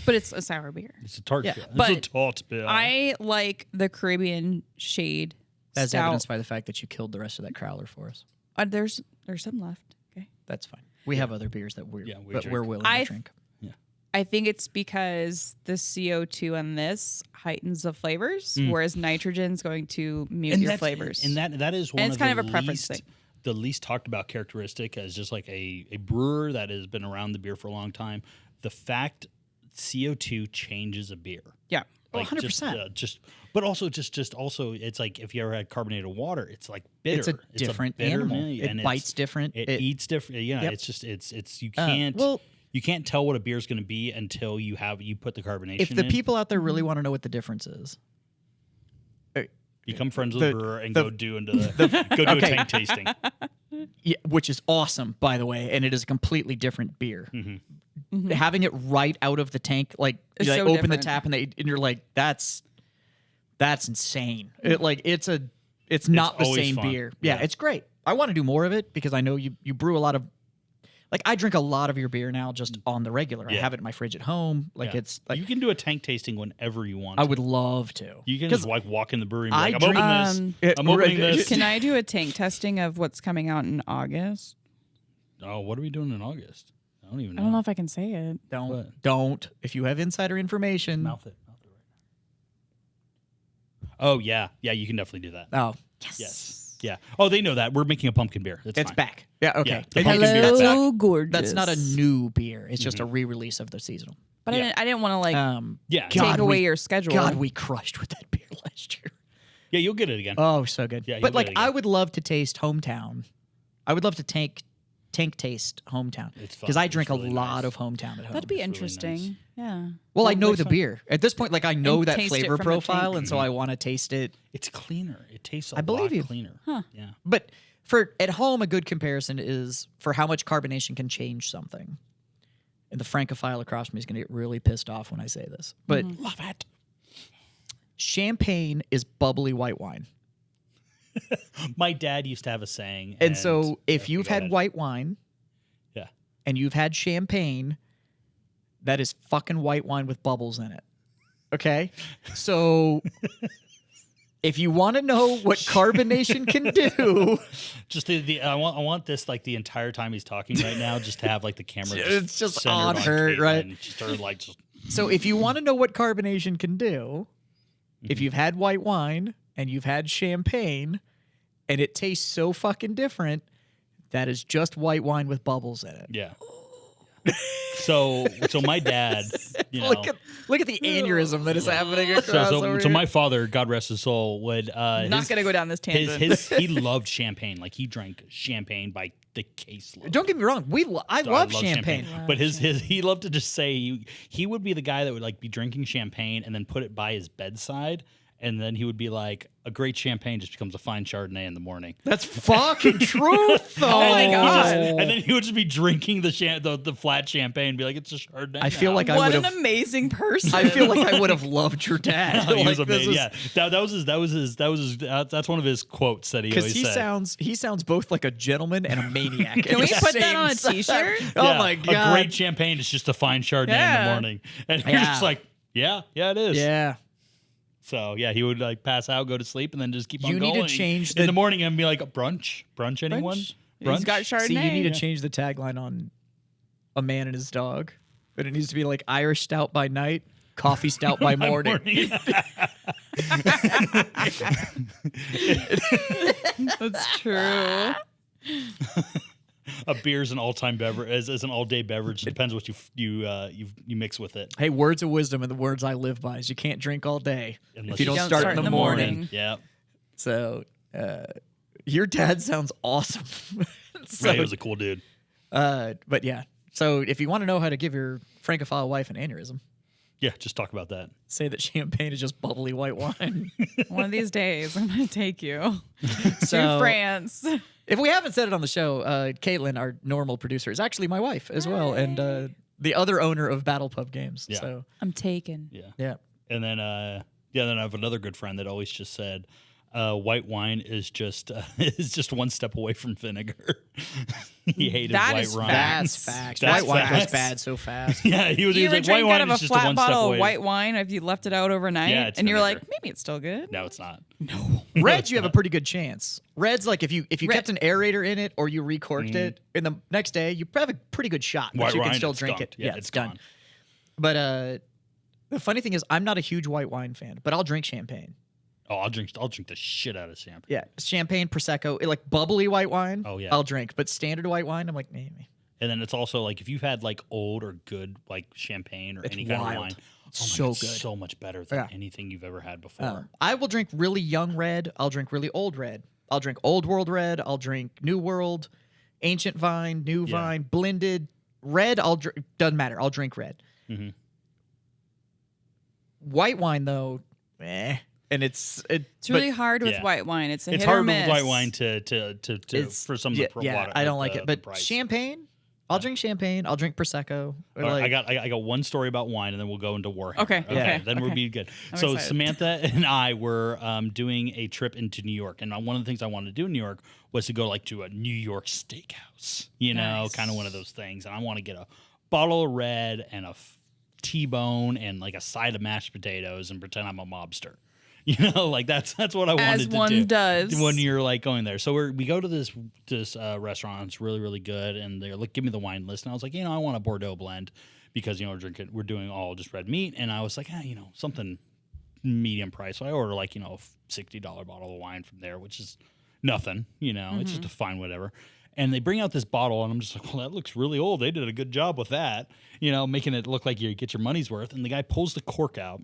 Speaker 3: But it's a sour beer.
Speaker 2: It's a tart
Speaker 1: Yeah,
Speaker 2: beer.
Speaker 3: but
Speaker 2: It's a tart beer.
Speaker 3: I like the Caribbean shade
Speaker 1: as
Speaker 3: stout.
Speaker 1: evidenced by the fact that you killed the rest of that crowler for us.
Speaker 3: There's some left. Okay.
Speaker 1: That's fine. We have other beers that we're willing to drink.
Speaker 3: I think it's because the CO2 on this heightens the flavors, whereas nitrogen's going to mute your flavors.
Speaker 2: And that is one
Speaker 3: it's
Speaker 2: of
Speaker 3: kind
Speaker 2: the
Speaker 3: of a preference thing.
Speaker 2: The least talked about characteristic as just like a brewer that has been around the beer for a long time. The fact CO2 changes a beer.
Speaker 3: Yeah.
Speaker 1: Well, 100%.
Speaker 2: But also it's like if you ever had carbonated water, it's like bitter.
Speaker 1: It's a different
Speaker 2: bitter
Speaker 1: animal.
Speaker 2: meal, and
Speaker 1: It bites different.
Speaker 2: It eats different. Yeah,
Speaker 1: Yep.
Speaker 2: it's just it's you can't you can't tell what a beer is going to be until you put the carbonation.
Speaker 1: If the
Speaker 2: in.
Speaker 1: people out there really want to know what the difference is,
Speaker 2: Become friends with a brewer and go do a
Speaker 1: Okay.
Speaker 2: tank tasting.
Speaker 1: yeah, which is awesome, by the way, and it is a completely different beer. Having it right out of the tank, like
Speaker 3: It's
Speaker 1: you
Speaker 3: so
Speaker 1: open the
Speaker 3: different.
Speaker 1: tap and you're like, that's insane. It's not the
Speaker 2: always
Speaker 1: same
Speaker 2: fun.
Speaker 1: beer. Yeah,
Speaker 2: Yeah.
Speaker 1: it's great. I want to do more of it because I know you brew a lot of. Like I drink a lot of your beer now just on the regular. I
Speaker 2: Yeah.
Speaker 1: have it in my fridge at home. Like
Speaker 2: Yeah.
Speaker 1: it's like
Speaker 2: you can do a tank tasting whenever you want.
Speaker 1: I would love to.
Speaker 2: You can
Speaker 1: 'Cause
Speaker 2: just like walk in the brewery and be
Speaker 1: I
Speaker 2: like, I'm
Speaker 1: drink-
Speaker 2: opening this.
Speaker 1: it-
Speaker 2: I'm opening
Speaker 1: right,
Speaker 2: this.
Speaker 3: Can I do a tank testing of what's coming out in August?
Speaker 2: Oh, what are we doing in August? I don't even know.
Speaker 3: I don't know if I can say it.
Speaker 1: Don't. If you have insider information.
Speaker 2: Mouth it right now. Oh yeah, you can definitely do that.
Speaker 1: Oh,
Speaker 2: Yes. Yeah. Oh, they know that. We're making a pumpkin beer. It's fine.
Speaker 1: back. Yeah. Okay.
Speaker 2: Yeah, the
Speaker 1: And
Speaker 2: pumpkin
Speaker 1: that's-
Speaker 2: beer is back.
Speaker 3: Hello, gorgeous.
Speaker 1: That's not a new beer. It's just a re-release of the seasonal.
Speaker 3: But
Speaker 2: Yeah.
Speaker 3: I didn't want to like
Speaker 2: Yeah.
Speaker 1: God,
Speaker 3: take away
Speaker 1: we-
Speaker 3: your schedule.
Speaker 1: God, we crushed with that beer last year.
Speaker 2: Yeah, you'll get it again.
Speaker 1: Oh, so good.
Speaker 2: Yeah,
Speaker 1: but
Speaker 2: you'll
Speaker 1: like,
Speaker 2: get it again.
Speaker 1: I would love to taste hometown. I would love to tank taste hometown
Speaker 2: It's fun.
Speaker 1: because I
Speaker 2: It's
Speaker 1: drink
Speaker 2: really
Speaker 1: a lot
Speaker 2: nice.
Speaker 1: of hometown at home.
Speaker 3: That'd be
Speaker 2: really
Speaker 3: interesting.
Speaker 2: nice.
Speaker 3: Yeah.
Speaker 1: well, I
Speaker 2: Well,
Speaker 1: know
Speaker 2: next
Speaker 1: the
Speaker 2: time-
Speaker 1: beer at this point. Like I know
Speaker 3: And
Speaker 1: that
Speaker 3: taste it
Speaker 1: flavor
Speaker 3: from the
Speaker 1: profile,
Speaker 3: tank.
Speaker 1: and so I want to taste it.
Speaker 2: It's cleaner. It tastes a
Speaker 1: I believe
Speaker 2: lot
Speaker 1: you.
Speaker 2: cleaner.
Speaker 3: Huh.
Speaker 2: Yeah.
Speaker 1: But for at home, a good comparison is for how much carbonation can change something. And the Francophile across from me is going to get really pissed off when I say this, but
Speaker 2: Love it.
Speaker 1: champagne is bubbly white wine.
Speaker 2: My dad used to have a saying.
Speaker 1: And so if
Speaker 2: Yeah,
Speaker 1: you've
Speaker 2: go
Speaker 1: had
Speaker 2: ahead.
Speaker 1: white wine
Speaker 2: Yeah.
Speaker 1: and you've had champagne, that is fucking white wine with bubbles in it. Okay? So if you want to know what carbonation can do,
Speaker 2: Just I want this like the entire time he's talking right now, just to have like the camera.
Speaker 1: It's just
Speaker 2: centered
Speaker 1: on her,
Speaker 2: Caitlin.
Speaker 1: right?
Speaker 2: Just her like just.
Speaker 1: so if you want to know what carbonation can do, if you've had white wine and you've had champagne and it tastes so fucking different, that is just white wine with bubbles in it.
Speaker 2: Yeah. So my dad, you know.
Speaker 1: Look at the aneurysm that is happening across over
Speaker 2: So
Speaker 1: here.
Speaker 2: my father, God rest his soul, would
Speaker 3: I'm not gonna go down this tangent.
Speaker 2: he loved champagne. Like he drank champagne by the caseload.
Speaker 1: Don't get me wrong. I love champagne.
Speaker 2: But he loved to just say he would be the guy that would like be drinking champagne and then put it by his bedside, and then he would be like, a great champagne just becomes a fine Chardonnay in the morning.
Speaker 1: That's fucking truth, though.
Speaker 3: Oh my God.
Speaker 2: And then he would just be drinking the flat champagne and be like, it's a Chardonnay.
Speaker 1: I feel
Speaker 2: now."
Speaker 1: like I
Speaker 3: What
Speaker 1: would
Speaker 3: an
Speaker 1: have.
Speaker 3: amazing person.
Speaker 1: I feel like I would have loved your dad.
Speaker 2: He was
Speaker 1: Like, this
Speaker 2: amazing.
Speaker 1: is-
Speaker 2: Yeah, that's one of his quotes that he
Speaker 1: Because
Speaker 2: always
Speaker 1: he
Speaker 2: said.
Speaker 1: sounds both like a gentleman and a maniac.
Speaker 3: Can we put that on a t-shirt?
Speaker 1: Oh
Speaker 2: Yeah,
Speaker 1: my god!
Speaker 2: A great champagne is just a fine Chardonnay in
Speaker 3: Yeah.
Speaker 2: the morning, and you're
Speaker 1: Yeah.
Speaker 2: just like, yeah, it is.
Speaker 1: Yeah,
Speaker 2: So yeah, he would like pass out, go to sleep, and then just keep on
Speaker 1: You
Speaker 2: going.
Speaker 1: need to change
Speaker 2: in
Speaker 1: the-
Speaker 2: the morning and be like, brunch, anyone?
Speaker 3: He's got Chardonnay.
Speaker 1: see, you need to change the tagline on a man and his dog, but it needs to be like Irish stout by night, coffee stout by morning.
Speaker 3: That's true.
Speaker 2: A beer is an all-time beverage, as an all-day beverage. It depends what you mix with it.
Speaker 1: Hey, words of wisdom and the words I live by is you can't drink all day
Speaker 2: Unless
Speaker 1: if you don't start in the morning.
Speaker 2: Yeah.
Speaker 1: So, your dad sounds awesome. So,
Speaker 2: Right, he was a cool dude.
Speaker 1: but yeah. So if you want to know how to give your Francophile wife an aneurysm,
Speaker 2: Yeah, just talk about that.
Speaker 1: say that champagne is just bubbly white wine.
Speaker 3: One of these days, I'm going to take you
Speaker 1: So
Speaker 3: to France.
Speaker 1: if we haven't said it on the show, Caitlin, our normal producer, is actually my wife as well, and the other owner of BattlePub games.
Speaker 2: Yeah.
Speaker 1: So
Speaker 3: I'm taken.
Speaker 1: yeah.
Speaker 2: And then, then I have another good friend that always just said, white wine is just one step away from vinegar. He hated
Speaker 3: That
Speaker 2: white
Speaker 3: is
Speaker 2: wine.
Speaker 1: That's facts.
Speaker 2: That's
Speaker 1: White wine goes
Speaker 2: facts.
Speaker 1: bad so fast.
Speaker 2: Yeah, he was
Speaker 3: You ever
Speaker 2: like, white
Speaker 3: drink
Speaker 2: wine
Speaker 3: out of
Speaker 2: is
Speaker 3: a
Speaker 2: just
Speaker 3: flat
Speaker 2: one step
Speaker 3: bottle
Speaker 2: away.
Speaker 3: of white wine if you left it out overnight?
Speaker 2: Yeah, it's
Speaker 3: and you were like,
Speaker 2: vinegar.
Speaker 3: maybe it's still good.
Speaker 2: No, it's not.
Speaker 1: Reds, you have a pretty good chance. Reds, like if you
Speaker 3: Red-
Speaker 1: kept an aerator in it or you recorked it, in the next day you have a pretty good shot, but
Speaker 2: White
Speaker 1: you can
Speaker 2: wine,
Speaker 1: still
Speaker 2: it's
Speaker 1: drink
Speaker 2: gone.
Speaker 1: it.
Speaker 2: Yeah,
Speaker 1: it's
Speaker 2: it's
Speaker 1: done.
Speaker 2: gone.
Speaker 1: But the funny thing is, I'm not a huge white wine fan, but I'll drink champagne.
Speaker 2: Oh, I'll drink the shit out of champagne.
Speaker 1: Yeah, champagne, prosecco, like bubbly white wine.
Speaker 2: Oh, yeah.
Speaker 1: I'll drink. But standard white wine, I'm like, maybe.
Speaker 2: And then it's also like if you've had like old or good like champagne or
Speaker 1: It's
Speaker 2: any kind
Speaker 1: wild.
Speaker 2: of wine,
Speaker 1: It's
Speaker 2: oh my
Speaker 1: so
Speaker 2: God,
Speaker 1: good.
Speaker 2: so much better than
Speaker 1: Yeah.
Speaker 2: anything you've ever had before.
Speaker 1: I will drink really young red. I'll drink really old red. I'll drink old world red. I'll drink new world, ancient vine, new
Speaker 2: Yeah.
Speaker 1: vine, blended red. Doesn't matter. I'll drink red.
Speaker 2: Mm-hmm.
Speaker 1: White wine though, and
Speaker 3: It's really hard with
Speaker 2: yeah.
Speaker 3: white wine. It's
Speaker 2: It's
Speaker 3: hit or
Speaker 2: hard
Speaker 3: miss.
Speaker 2: with white wine to for some of the
Speaker 1: yeah, I don't like it. But
Speaker 2: the price.
Speaker 1: champagne, I'll drink champagne. I'll drink prosecco. Or
Speaker 2: All right,
Speaker 1: like-
Speaker 2: I got one story about wine, and then we'll go into Warhammer.
Speaker 3: Okay,
Speaker 1: okay,
Speaker 2: Then we'll
Speaker 3: okay.
Speaker 2: be good.
Speaker 3: I'm
Speaker 2: So
Speaker 3: excited.
Speaker 2: Samantha and I were doing a trip into New York, and one of the things I wanted to do in New York was to go like to a New York steakhouse. You know,
Speaker 3: Nice.
Speaker 2: kind of one of those things. And I want to get a bottle of red and a T-bone and like a side of mashed potatoes and pretend I'm a mobster. You know, like that's what I wanted to
Speaker 3: one
Speaker 2: do.
Speaker 3: does.
Speaker 2: When you're like going there. So we go to this restaurant. It's really, really good. And they're like, give me the wine list. And I was like, I want a Bordeaux blend because, we're doing all just red meat. And I was like, something medium price. So I order like, a $60 bottle of wine from there, which is nothing, it's just a fine whatever. And they bring out this bottle, and I'm just like, well, that looks really old. They did a good job with that, making it look like you get your money's worth. And the guy pulls the cork out,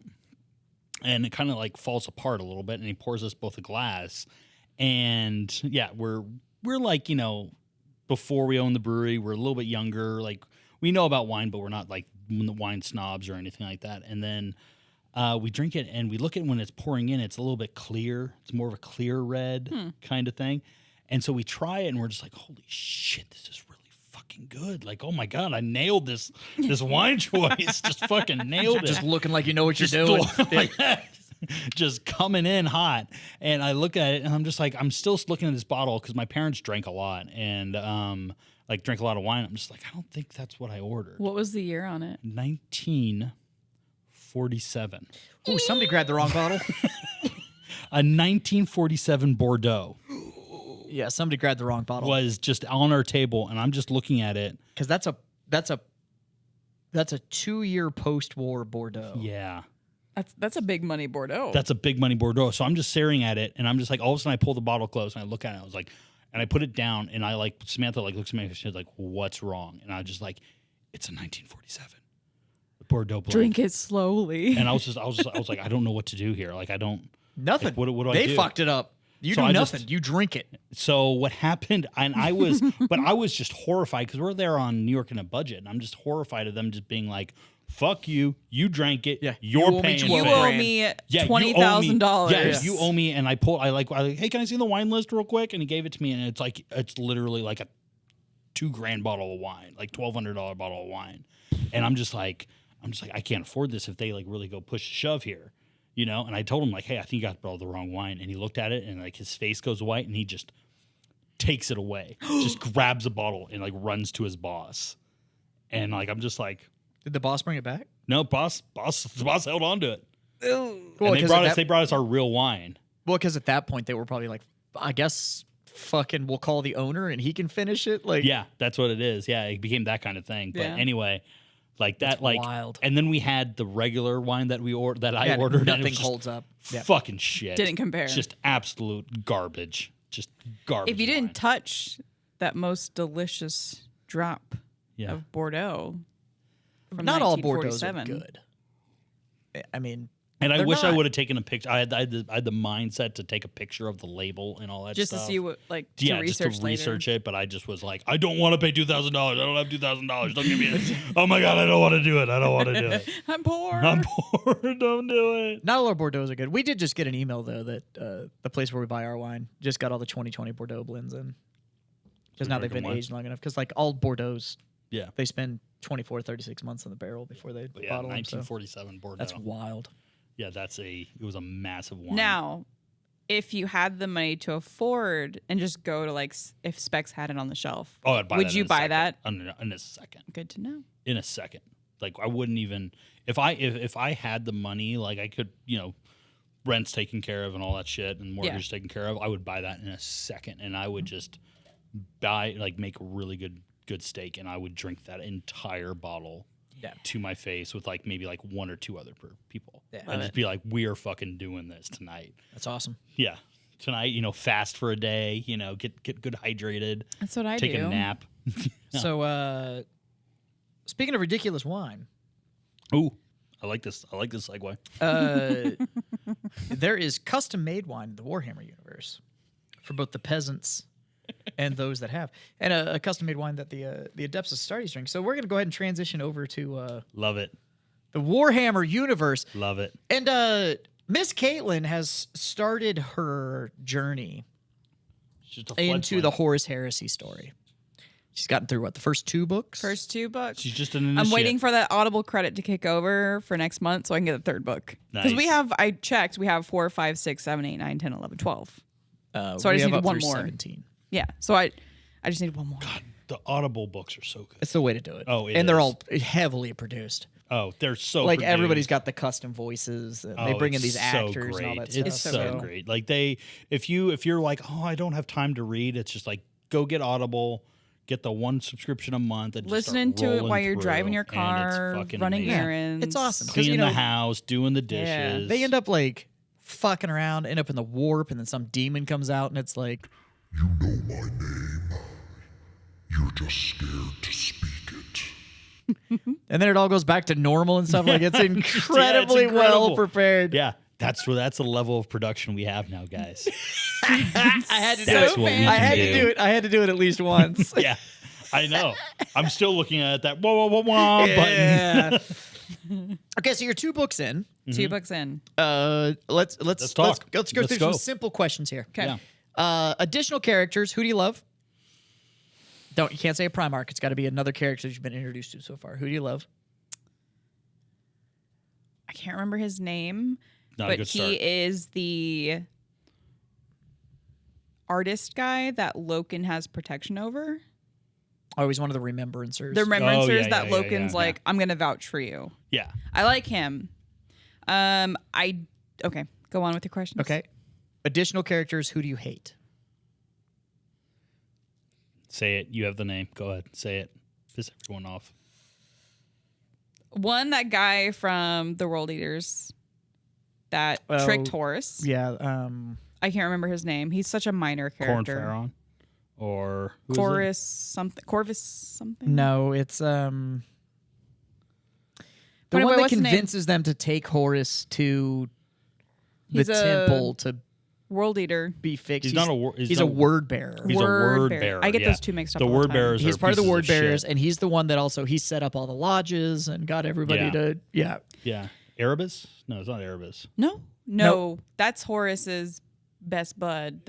Speaker 2: and it kind of like falls apart a little bit, and he pours us both a glass. And yeah, we're like, before we own the brewery, we're a little bit younger. Like we know about wine, but we're not like the wine snobs or anything like that. And then we drink it, and we look at when it's pouring in, it's a little bit clear. It's more of a clear red kind of thing. And so we try it, and we're just like, holy shit, this is really fucking good. Like, oh my God, I nailed this wine choice. Just fucking nailed it.
Speaker 1: just looking like you know what you're
Speaker 2: Just
Speaker 1: doing.
Speaker 2: like that. Just coming in hot. And I look at it, and I'm just like, I'm still looking at this bottle because my parents drank a lot and drank a lot of wine. I'm just like, I don't think that's what I ordered.
Speaker 3: What was the year on it?
Speaker 2: 1947.
Speaker 1: Ooh, somebody grabbed the wrong bottle.
Speaker 2: A 1947 Bordeaux
Speaker 1: Yeah, somebody grabbed the wrong bottle.
Speaker 2: was just on our table, and I'm just looking at it.
Speaker 1: Because that's a 2-year post-war Bordeaux.
Speaker 2: Yeah.
Speaker 3: That's a big money Bordeaux.
Speaker 2: That's a big money Bordeaux. So I'm just staring at it, and I'm just like, all of a sudden I pull the bottle close, and I look at it, I was like, and I put it down, and Samantha looks at me, and she's like, what's wrong? And I was just like, it's a 1947 Bordeaux blend.
Speaker 3: Drink it slowly.
Speaker 2: And I was like, I don't know what to do here. Like, I don't.
Speaker 1: Nothing.
Speaker 2: Like, what do I
Speaker 1: they
Speaker 2: do?
Speaker 1: fucked it up. You
Speaker 2: So
Speaker 1: do
Speaker 2: I
Speaker 1: nothing.
Speaker 2: just-
Speaker 1: You drink it.
Speaker 2: So what happened, and I was just horrified because we're there on New York in a budget, and I'm just horrified of them just being like, fuck you, you drank it,
Speaker 1: Yeah,
Speaker 2: you're
Speaker 1: you owe me
Speaker 2: paying
Speaker 1: 12
Speaker 3: you
Speaker 2: for it.
Speaker 3: owe
Speaker 1: grand.
Speaker 3: me
Speaker 2: Yeah, you owe me-
Speaker 3: $20,000.
Speaker 2: Yeah, you owe me, and I hey, can I see the wine list real quick? And he gave it to me, and it's literally like a $2,000 bottle of wine, like $1,200 bottle of wine, and I'm just like, I can't afford this if they like really go push a shove here, And I told him like, hey, I think you got the wrong wine, and he looked at it, and like his face goes white, and he just takes it away, just grabs a bottle and like runs to his boss, and like I'm just like,
Speaker 1: Did the boss bring it back?
Speaker 2: no, the boss held on to it.
Speaker 1: Well,
Speaker 2: And they
Speaker 1: 'cause
Speaker 2: brought
Speaker 1: at
Speaker 2: us. They brought us our real wine.
Speaker 1: Well, because at that point they were probably like, I guess, fucking, we'll call the owner and he can finish it. Like,
Speaker 2: Yeah, that's what it is. Yeah, it became that kind of thing. But
Speaker 3: Yeah.
Speaker 2: anyway, Like that, like
Speaker 1: wild.
Speaker 2: And then we had the regular wine that I
Speaker 1: Yeah,
Speaker 2: ordered. and it
Speaker 1: nothing
Speaker 2: was just
Speaker 1: holds up. Yeah.
Speaker 2: Fucking shit.
Speaker 3: Didn't compare.
Speaker 2: Just absolute garbage. Just garbage.
Speaker 3: If you didn't
Speaker 2: wine.
Speaker 3: touch that most delicious drop
Speaker 2: Yeah.
Speaker 3: of Bordeaux, from
Speaker 1: Not all Bordeaux's are
Speaker 3: 1947.
Speaker 1: good. I mean,
Speaker 2: And I
Speaker 1: they're
Speaker 2: wish I
Speaker 1: not.
Speaker 2: would have taken a picture. I had the mindset to take a picture of the label and all that
Speaker 3: just
Speaker 2: stuff.
Speaker 3: to see what, like, to
Speaker 2: Yeah,
Speaker 3: research
Speaker 2: just to research
Speaker 3: later.
Speaker 2: it, but I just was like, I don't want to pay $2,000. I don't have $2,000. Don't give me it. Oh my god, I don't want to do it. I don't want to do it.
Speaker 3: I'm poor.
Speaker 2: I'm poor. Don't do it.
Speaker 1: not all our Bordeaux's are good. We did just get an email though that the place where we buy our wine just got all the 2020 Bordeaux blends in. Because now they've been
Speaker 2: Drinking wine.
Speaker 1: aged long enough. Because like all Bordeaux's,
Speaker 2: Yeah,
Speaker 1: they spend 24, 36 months in the barrel before they
Speaker 2: but yeah,
Speaker 1: bottle them. So
Speaker 2: 1947 Bordeaux.
Speaker 1: that's wild.
Speaker 2: Yeah, it was a massive wine.
Speaker 3: Now, if you had the money to afford and just go to, like, if Specs had it on the shelf,
Speaker 2: oh, I'd buy
Speaker 3: would
Speaker 2: that
Speaker 3: you
Speaker 2: in a
Speaker 3: buy
Speaker 2: second.
Speaker 3: that?
Speaker 2: In a second?
Speaker 3: Good to know.
Speaker 2: In a second. Like I wouldn't even if I had the money, like I could, rent's taken care of and all that shit and mortgage taken care of, I would buy that in a second and I would just make a really good steak and I would drink that entire bottle to my face with like maybe like one or two other people.
Speaker 1: Yeah.
Speaker 2: And just be like, we are fucking doing this tonight.
Speaker 1: That's awesome.
Speaker 2: Yeah. Tonight, fast for a day, get good hydrated.
Speaker 3: That's what I
Speaker 2: take
Speaker 3: do.
Speaker 2: a nap.
Speaker 1: So speaking of ridiculous wine,
Speaker 2: Ooh, I like this segue.
Speaker 1: there is custom made wine in the Warhammer universe for both the peasants and those that have, and a custom made wine that the Adepts Astartes drink. So we're gonna go ahead and transition over to
Speaker 2: Love it.
Speaker 1: the Warhammer universe,
Speaker 2: Love it.
Speaker 1: and Miss Caitlin has started her journey
Speaker 2: It's just a
Speaker 1: into
Speaker 2: floodplain.
Speaker 1: the Horus Heresy story. She's gotten through the first two books.
Speaker 3: First two books.
Speaker 2: She's just an initiate.
Speaker 3: I'm waiting for that Audible credit to kick over for next month so I can get the third book. Because
Speaker 2: Nice.
Speaker 3: I checked, we have 4, 5, 6, 7, 8, 9, 10, 11, 12. So I
Speaker 1: we
Speaker 3: just
Speaker 1: have
Speaker 3: need
Speaker 1: up
Speaker 3: one
Speaker 1: through
Speaker 3: more.
Speaker 1: 17.
Speaker 3: Yeah. So I just need one more.
Speaker 2: God, the Audible books are so good.
Speaker 1: It's the way to do it.
Speaker 2: Oh, it
Speaker 1: and they're
Speaker 2: is.
Speaker 1: all heavily produced.
Speaker 2: Oh, they're so
Speaker 1: Like
Speaker 2: produced.
Speaker 1: everybody's got the custom voices. And they bring in
Speaker 2: it's
Speaker 1: these
Speaker 2: so
Speaker 1: actors and all
Speaker 2: great.
Speaker 1: that stuff.
Speaker 2: It's so great. Like if you're like, oh, I don't have time to read, it's just like go get Audible, get the one subscription a month, and just
Speaker 3: Listening
Speaker 2: start
Speaker 3: to it
Speaker 2: rolling
Speaker 3: while you're
Speaker 2: through,
Speaker 3: driving your
Speaker 2: and it's
Speaker 3: car,
Speaker 2: fucking
Speaker 3: running
Speaker 2: amazing.
Speaker 3: errands.
Speaker 1: It's awesome. 'Cause,
Speaker 2: Cleaning the house, doing the
Speaker 3: Yeah.
Speaker 2: dishes.
Speaker 1: They end up like fucking around, end up in the warp, and then some demon comes out, and it's like,
Speaker 4: You know my name. You're just scared to speak it.
Speaker 1: and then it all goes back to normal and stuff. Like it's incredibly well
Speaker 2: incredible.
Speaker 1: prepared.
Speaker 2: Yeah, that's the level of production we have now, guys.
Speaker 1: I had to
Speaker 2: That's
Speaker 1: do
Speaker 2: what
Speaker 1: it.
Speaker 2: we
Speaker 1: I had
Speaker 2: can
Speaker 1: to
Speaker 2: do.
Speaker 1: do it. I had to do it at least once.
Speaker 2: Yeah, I know. I'm still looking at that whoa button.
Speaker 1: Yeah. Okay, so you're 2 books in.
Speaker 3: 2 books in.
Speaker 1: Let's
Speaker 2: talk.
Speaker 1: go
Speaker 2: Let's
Speaker 1: through
Speaker 2: go.
Speaker 1: some simple questions here.
Speaker 3: Okay.
Speaker 2: Yeah.
Speaker 1: Additional characters. Who do you love? You can't say a Primarch. It's got to be another character that you've been introduced to so far. Who do you love?
Speaker 3: I can't remember his name,
Speaker 2: Not a
Speaker 3: but
Speaker 2: good
Speaker 3: he
Speaker 2: start.
Speaker 3: is the artist guy that Loken has protection over.
Speaker 1: Oh, he's one of the Remembrancers.
Speaker 3: The Remembrancers
Speaker 2: yeah,
Speaker 3: that
Speaker 2: yeah,
Speaker 3: Loken's
Speaker 2: yeah.
Speaker 3: like, I'm gonna vouch for you.
Speaker 2: Yeah.
Speaker 3: I like him. Okay, go on with your questions.
Speaker 1: Okay. Additional characters. Who do you hate?
Speaker 2: Say it. You have the name. Go ahead. Say it. Piss everyone off.
Speaker 3: One, that guy from the World Eaters that
Speaker 1: Oh,
Speaker 3: tricked Horus.
Speaker 1: Yeah.
Speaker 3: I can't remember his name. He's such a minor
Speaker 2: Corn
Speaker 3: character.
Speaker 2: Farron? Or who is it?
Speaker 3: Corvus something.
Speaker 1: No, it's the
Speaker 3: Wait,
Speaker 1: one that
Speaker 3: what's the name?
Speaker 1: convinces them to take Horus to the
Speaker 3: He's a
Speaker 1: temple to
Speaker 3: World Eater.
Speaker 1: be fixed.
Speaker 2: He's not a wor-
Speaker 1: He's a word bearer.
Speaker 2: He's a word bearer.
Speaker 3: I get
Speaker 2: yeah.
Speaker 3: those two mixed up.
Speaker 2: The
Speaker 3: all
Speaker 2: word
Speaker 3: time.
Speaker 2: bearers
Speaker 1: He's
Speaker 2: are
Speaker 1: part of the
Speaker 2: pieces
Speaker 1: word bearers,
Speaker 2: shit.
Speaker 1: and he's the one that also he set up all the lodges and got everybody
Speaker 2: Yeah.
Speaker 1: to
Speaker 2: Yeah. Erebus? No, it's not Erebus.
Speaker 3: No, that's Horus's best bud.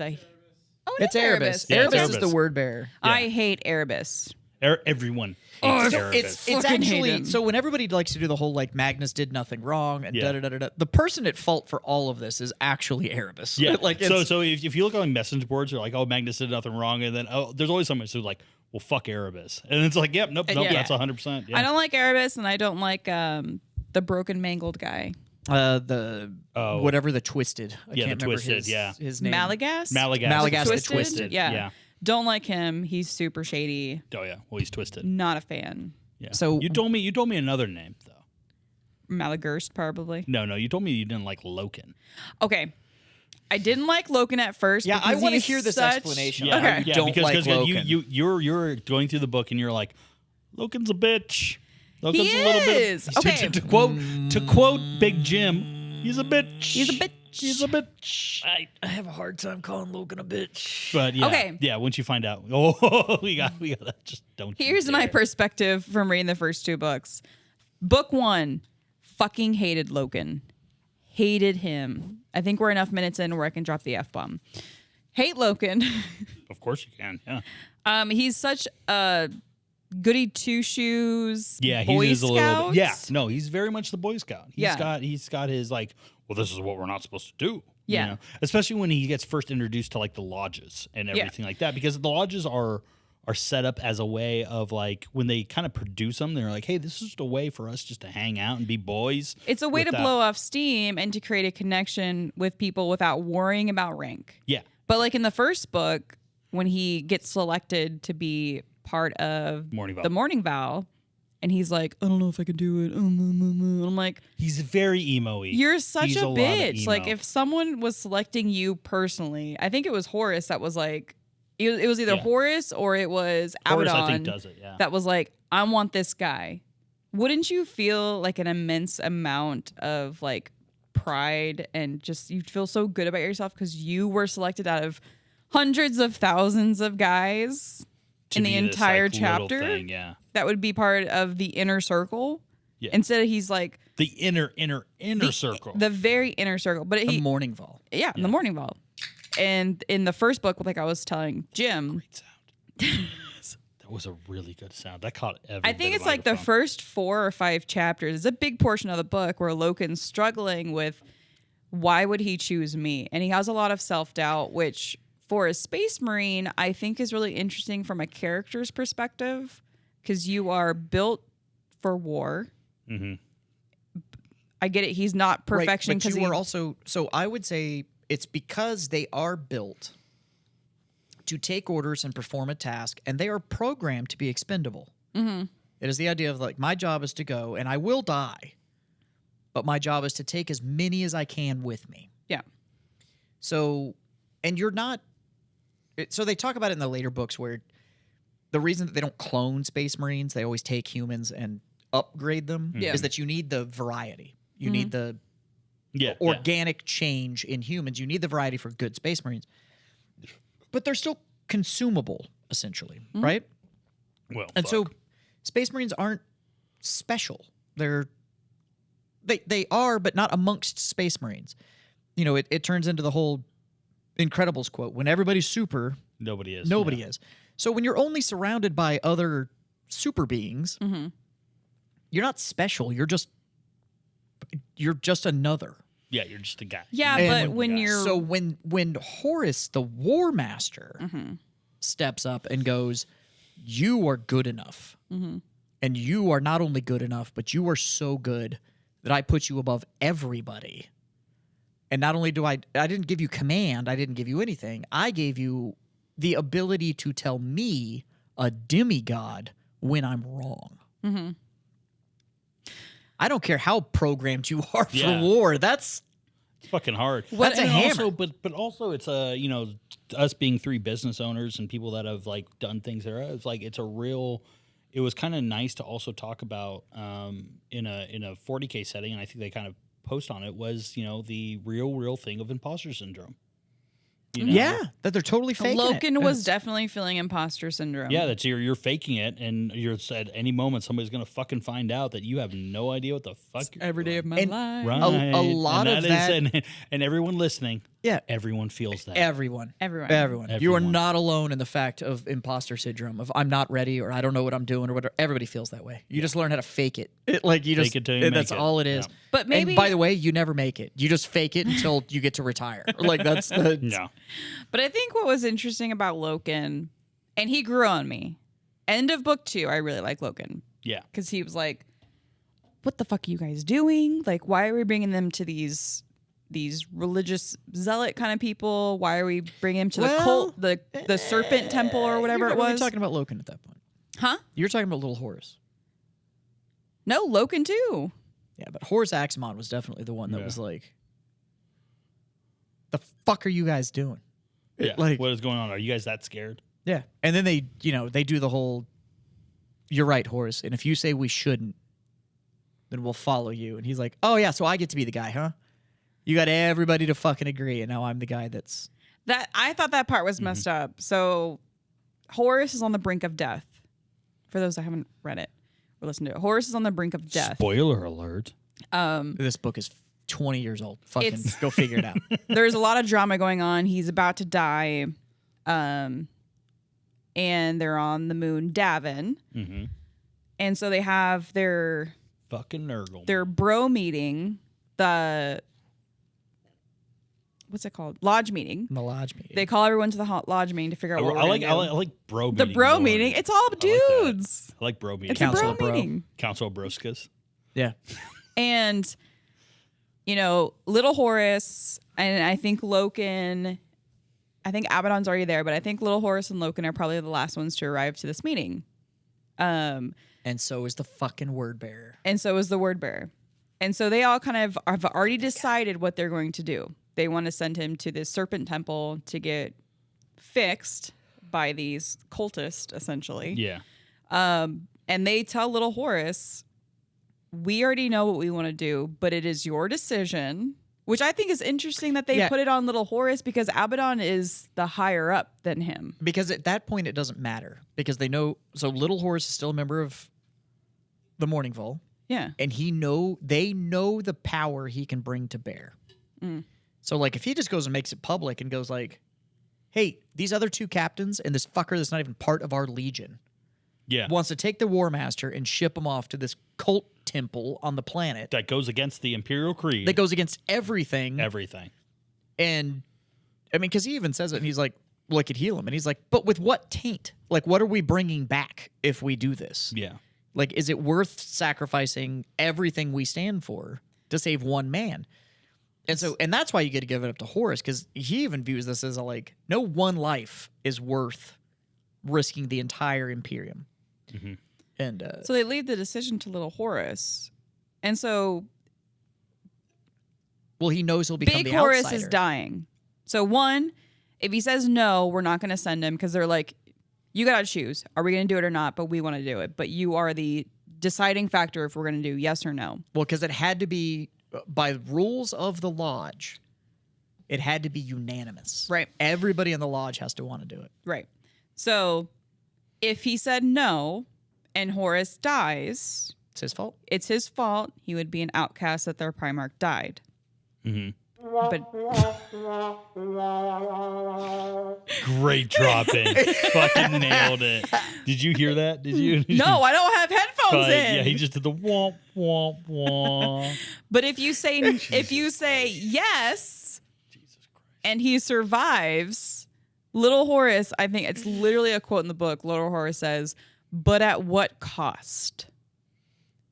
Speaker 3: Oh,
Speaker 1: It's Erebus.
Speaker 2: Yeah, it's
Speaker 1: Erebus is
Speaker 2: Erebus.
Speaker 1: the word bearer.
Speaker 3: I hate Erebus.
Speaker 2: Everyone
Speaker 3: Oh,
Speaker 2: hates
Speaker 3: so
Speaker 2: Erebus.
Speaker 1: It's
Speaker 3: Fucking hate
Speaker 1: actually
Speaker 3: him.
Speaker 1: so when everybody likes to do the whole like Magnus did nothing wrong and
Speaker 2: Yeah.
Speaker 1: da da da da. The person at fault for all of this is actually Erebus.
Speaker 2: Yeah.
Speaker 1: like
Speaker 2: so if you look on message boards, you're like, oh, Magnus did nothing wrong. And then, there's always someone who's like, well, fuck Erebus. And it's like, nope,
Speaker 3: yeah.
Speaker 2: that's 100%. Yeah.
Speaker 3: I don't like Erebus, and I don't like the broken mangled guy.
Speaker 1: the
Speaker 2: Oh.
Speaker 1: whatever the twisted. I
Speaker 2: Yeah,
Speaker 1: can't
Speaker 2: the
Speaker 1: remember
Speaker 2: Twisted,
Speaker 1: his name.
Speaker 3: Malagas.
Speaker 1: Malagas the
Speaker 3: Twisted.
Speaker 1: Twisted.
Speaker 3: Yeah.
Speaker 2: Yeah.
Speaker 3: Don't like him. He's super shady.
Speaker 2: Oh, yeah. Well, he's twisted.
Speaker 3: Not a fan.
Speaker 2: Yeah.
Speaker 1: So-
Speaker 2: you told me another name though.
Speaker 3: Malagurst, probably.
Speaker 2: No, you told me you didn't like Loken.
Speaker 3: Okay. I didn't like Loken at first.
Speaker 1: Yeah, I
Speaker 3: because
Speaker 1: want to
Speaker 3: he's
Speaker 1: hear this
Speaker 3: such-
Speaker 1: explanation.
Speaker 2: Yeah,
Speaker 1: How you don't
Speaker 2: because
Speaker 1: like Loken.
Speaker 2: you're going through the book and you're like, Loken's a bitch. Loken's
Speaker 3: He
Speaker 2: a little
Speaker 3: is.
Speaker 2: bit.
Speaker 3: Okay.
Speaker 2: To quote Big Jim, he's a bitch.
Speaker 3: He's a bitch.
Speaker 2: He's a bitch.
Speaker 1: I have a hard time calling Loken a bitch.
Speaker 2: But yeah,
Speaker 3: Okay.
Speaker 2: yeah. Once you find out, oh, we got that. Just don't. you
Speaker 3: Here's my
Speaker 2: dare.
Speaker 3: perspective from reading the first 2 books. Book 1, fucking hated Loken. Hated him. I think we're enough minutes in where I can drop the F-bomb. Hate Loken.
Speaker 2: Of course you can. Yeah.
Speaker 3: He's such a goody two shoes.
Speaker 2: Yeah,
Speaker 3: Boy
Speaker 2: he is a little bit. Yeah,
Speaker 3: Scout.
Speaker 2: no, he's very much the Boy Scout. He's got his like, well, this is what we're not supposed to do.
Speaker 3: Yeah.
Speaker 2: You know? Especially when he gets first introduced to like the lodges and everything like that, because the lodges are set up as a way of like when they kind of produce them, they're like, hey, this is just a way for us just to hang out and be boys.
Speaker 3: It's a way to
Speaker 2: without-
Speaker 3: blow off steam and to create a connection with people without worrying about rank.
Speaker 2: Yeah.
Speaker 3: But like in the first book, when he gets selected to be part of
Speaker 2: Morning Vow.
Speaker 3: the Morning Vow, and he's like, I don't know if I can do it. I'm like,
Speaker 2: He's very emo-y.
Speaker 3: you're such
Speaker 2: He's
Speaker 3: a
Speaker 2: lot of
Speaker 3: bitch. Like
Speaker 2: emo.
Speaker 3: if someone was selecting you personally, I think it was Horace that was like, it was either
Speaker 2: Yeah.
Speaker 3: Horace or it was
Speaker 2: Horace,
Speaker 3: Abaddon
Speaker 2: I think, does it. Yeah.
Speaker 3: that was like, I want this guy. Wouldn't you feel like an immense amount of like pride and just you'd feel so good about yourself because you were selected out of hundreds of thousands of guys
Speaker 2: To
Speaker 3: in the
Speaker 2: be this,
Speaker 3: entire
Speaker 2: like, little
Speaker 3: chapter
Speaker 2: thing, yeah.
Speaker 3: that would be part of the inner circle?
Speaker 2: Yeah.
Speaker 3: Instead, he's like
Speaker 2: The inner circle.
Speaker 3: the very inner circle. But
Speaker 1: The
Speaker 3: he,
Speaker 1: morning vol.
Speaker 3: yeah, in the morning vault. And in the first book, like I was telling Jim,
Speaker 2: Great sound. That was a really good sound. That caught every
Speaker 3: I
Speaker 2: bit
Speaker 3: think
Speaker 2: of
Speaker 3: it's like the
Speaker 2: microphone.
Speaker 3: first 4 or 5 chapters. It's a big portion of the book where Loken's struggling with why would he choose me? And he has a lot of self-doubt, which for a space marine, I think is really interesting from a character's perspective because you are built for war.
Speaker 2: Mhm.
Speaker 3: I get it. He's not perfection
Speaker 1: Right, but
Speaker 3: because
Speaker 1: you are also. So I would say it's because they are built to take orders and perform a task, and they are programmed to be expendable. Mm-hmm. It is the idea of like my job is to go, and I will die, but my job is to take as many as I can with me.
Speaker 3: yeah.
Speaker 1: So, and you're not. So they talk about it in the later books where the reason that they don't clone Space Marines, they always take humans and upgrade them,
Speaker 3: Yeah.
Speaker 1: is that you need the variety. You need the
Speaker 2: Yeah.
Speaker 1: organic change in humans. You need the variety for good Space Marines. But they're still consumable, essentially, right?
Speaker 2: Well,
Speaker 1: And so
Speaker 2: fuck.
Speaker 1: Space Marines aren't special. They are, but not amongst Space Marines. You know, it turns into the whole Incredibles quote, when everybody's super,
Speaker 2: nobody is.
Speaker 1: nobody
Speaker 2: yeah.
Speaker 1: is. So when you're only surrounded by other super beings, you're not special. You're just another.
Speaker 2: Yeah, you're just a guy.
Speaker 3: Yeah,
Speaker 1: And
Speaker 3: but when you're
Speaker 1: So when Horus, the War Master, steps up and goes, "You are good enough, and you are not only good enough, but you are so good that I put you above everybody. And not only do I didn't give you command, I didn't give you anything. I gave you the ability to tell me, a demigod, when I'm wrong." I don't care how programmed you are for
Speaker 2: Yeah.
Speaker 1: war. That's
Speaker 2: It's fucking hard.
Speaker 1: That's a
Speaker 2: And
Speaker 1: hammer.
Speaker 2: Also, but also it's us being 3 business owners and people that have like done things there. It's like it was kind of nice to also talk about in a 40K setting, and I think they kind of post on it was the real thing of imposter syndrome. You know?
Speaker 1: yeah, that they're totally faking it.
Speaker 3: Loken
Speaker 1: And
Speaker 3: was
Speaker 1: it's-
Speaker 3: definitely feeling imposter syndrome.
Speaker 2: Yeah, that's you're faking it, and you're at any moment somebody's gonna fucking find out that you have no idea what the fuck you're
Speaker 3: every day of my
Speaker 1: And-
Speaker 3: life.
Speaker 2: Right.
Speaker 1: A lot
Speaker 2: and
Speaker 1: of
Speaker 2: is-
Speaker 1: that-
Speaker 2: and everyone listening,
Speaker 1: Yeah,
Speaker 2: everyone feels that.
Speaker 1: everyone.
Speaker 3: Everyone.
Speaker 1: You are
Speaker 2: Everyone.
Speaker 1: not alone in the fact of imposter syndrome of I'm not ready or I don't know what I'm doing or whatever. Everybody feels that way. You just learn how to fake it. Like you
Speaker 2: Fake
Speaker 1: just
Speaker 2: it till you make
Speaker 1: that's
Speaker 2: it.
Speaker 1: all it is.
Speaker 2: Yeah.
Speaker 3: But maybe
Speaker 1: And by the way, you never make it. You just fake it until you get to retire. Like that's the
Speaker 2: No.
Speaker 3: But I think what was interesting about Loken, and he grew on me. End of book 2, I really like Loken
Speaker 2: Yeah.
Speaker 3: because he was like, "What the fuck are you guys doing? Like, why are we bringing them to these religious zealot kind of people? Why are we bringing them to the cult, the serpent temple or whatever
Speaker 1: You're
Speaker 3: it
Speaker 1: not really
Speaker 3: was?"
Speaker 1: talking about Loken at that point.
Speaker 3: Huh?
Speaker 1: You're talking about Little Horus.
Speaker 3: No, Loken too.
Speaker 1: Yeah, but Horus Axamon was definitely the one that
Speaker 2: Yeah.
Speaker 1: was like, the fuck are you guys doing?
Speaker 2: Yeah.
Speaker 1: Like,
Speaker 2: What is going on? Are you guys that scared?
Speaker 1: yeah. And then they, they do the whole, you're right, Horus. And if you say we shouldn't, then we'll follow you. And he's like, oh, yeah, so I get to be the guy, huh? You got everybody to fucking agree. And now I'm the guy that's.
Speaker 3: That I thought that part was messed up. So Horus is on the brink of death. For those that haven't read it or listened to it, Horus is on the brink of death.
Speaker 2: Spoiler alert.
Speaker 1: This book is 20 years old. Fucking
Speaker 3: It's-
Speaker 1: go figure it out.
Speaker 3: There's a lot of drama going on. He's about to die. And they're on the moon Davin.
Speaker 2: Mm-hmm.
Speaker 3: And so they have their
Speaker 2: Fucking Nurgle.
Speaker 3: bro meeting, what's it called? Lodge meeting.
Speaker 1: The lodge meeting.
Speaker 3: They call everyone to the lodge meeting to figure out what
Speaker 2: I
Speaker 3: we're
Speaker 2: like,
Speaker 3: gonna
Speaker 2: I
Speaker 3: do.
Speaker 2: like bro
Speaker 3: The
Speaker 2: meeting.
Speaker 3: bro
Speaker 2: more.
Speaker 3: meeting. It's all
Speaker 2: that.
Speaker 3: dudes.
Speaker 2: I like bro meeting.
Speaker 3: It's
Speaker 1: Council
Speaker 3: a
Speaker 1: of
Speaker 3: bro
Speaker 1: Bro.
Speaker 3: meeting.
Speaker 2: Council of Broskas.
Speaker 1: Yeah.
Speaker 3: And, Little Horus, and I think Loken, I think Abaddon's already there, but I think Little Horus and Loken are probably the last ones to arrive to this meeting.
Speaker 1: And so is the fucking word bearer.
Speaker 3: And so is the word bearer. And so they all kind of have already decided what they're going to do. They want to send him to this serpent temple to get fixed by these cultists, essentially.
Speaker 2: Yeah.
Speaker 3: And they tell Little Horus, we already know what we want to do, but it is your decision. Which I think is interesting that they
Speaker 1: Yeah.
Speaker 3: put it on Little Horus because Abaddon is the higher up than him.
Speaker 1: Because at that point, it doesn't matter. Because they know. So Little Horus is still a member of the Morning Vol.
Speaker 3: Yeah.
Speaker 1: And they know the power he can bring to bear. So, like, if he just goes and makes it public and goes like, hey, these other two captains and this fucker that's not even part of our legion
Speaker 2: Yeah.
Speaker 1: wants to take the War Master and ship him off to this cult temple on the planet
Speaker 2: That goes against the Imperial Creed.
Speaker 1: that goes against everything.
Speaker 2: Everything.
Speaker 1: And, I mean, because he even says it, and he's like, well, it could heal him. And he's like, but with what taint? Like, what are we bringing back if we do this?
Speaker 2: Yeah.
Speaker 1: Like, is it worth sacrificing everything we stand for to save one man? And that's why you get to give it up to Horus, because he even views this as no one life is worth risking the entire Imperium.
Speaker 2: Mm-hmm.
Speaker 1: And
Speaker 3: So they leave the decision to Little Horus. And so
Speaker 1: well, he knows he'll become
Speaker 3: Big
Speaker 1: the
Speaker 3: Horus
Speaker 1: outsider.
Speaker 3: is dying. So one, if he says no, we're not going to send him because they're like, you got to choose. Are we going to do it or not? But we want to do it. But you are the deciding factor if we're going to do yes or no.
Speaker 1: Well, because it had to be, by rules of the lodge, it had to be unanimous.
Speaker 3: Right.
Speaker 1: Everybody in the lodge has to want to do it.
Speaker 3: Right. So if he said no and Horus dies,
Speaker 1: It's his fault.
Speaker 3: it's his fault. He would be an outcast that their Primarch died.
Speaker 2: Mm-hmm.
Speaker 3: But
Speaker 2: Great drop in. Fucking nailed it. Did you hear that? Did you?
Speaker 3: no, I don't have headphones
Speaker 2: But,
Speaker 3: in.
Speaker 2: yeah, he just did the womp womp womp.
Speaker 3: But if you say yes, and he survives, Little Horus, I think it's literally a quote in the book. Little Horus says, "But at what cost?"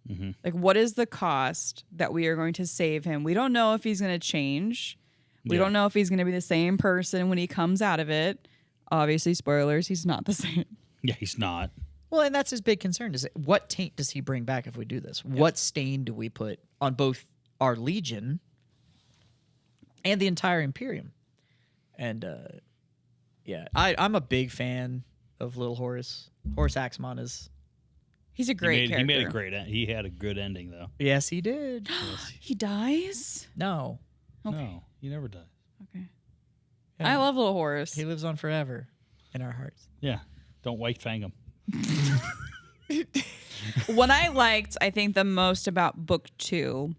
Speaker 2: Mm-hmm.
Speaker 3: Like, what is the cost that we are going to save him? We don't know if he's going to change. We
Speaker 2: Yeah.
Speaker 3: don't know if he's going to be the same person when he comes out of it. Obviously, spoilers, he's not the same.
Speaker 2: Yeah, he's not.
Speaker 1: Well, and that's his big concern. Is what taint does he bring back if we do this? What stain do we put on both our legion and the entire Imperium? And yeah, I'm a big fan of Little Horus. Horus Axamon is.
Speaker 3: He's a great character.
Speaker 2: He made a great. He had a good ending though.
Speaker 1: Yes, he did.
Speaker 3: He dies?
Speaker 1: No,
Speaker 3: Okay.
Speaker 2: No, he never died.
Speaker 3: Okay.
Speaker 1: Yeah.
Speaker 3: I love Little Horus.
Speaker 1: he lives on forever in our hearts.
Speaker 2: Yeah, don't white fang him.
Speaker 3: What I liked, I think, the most about book 2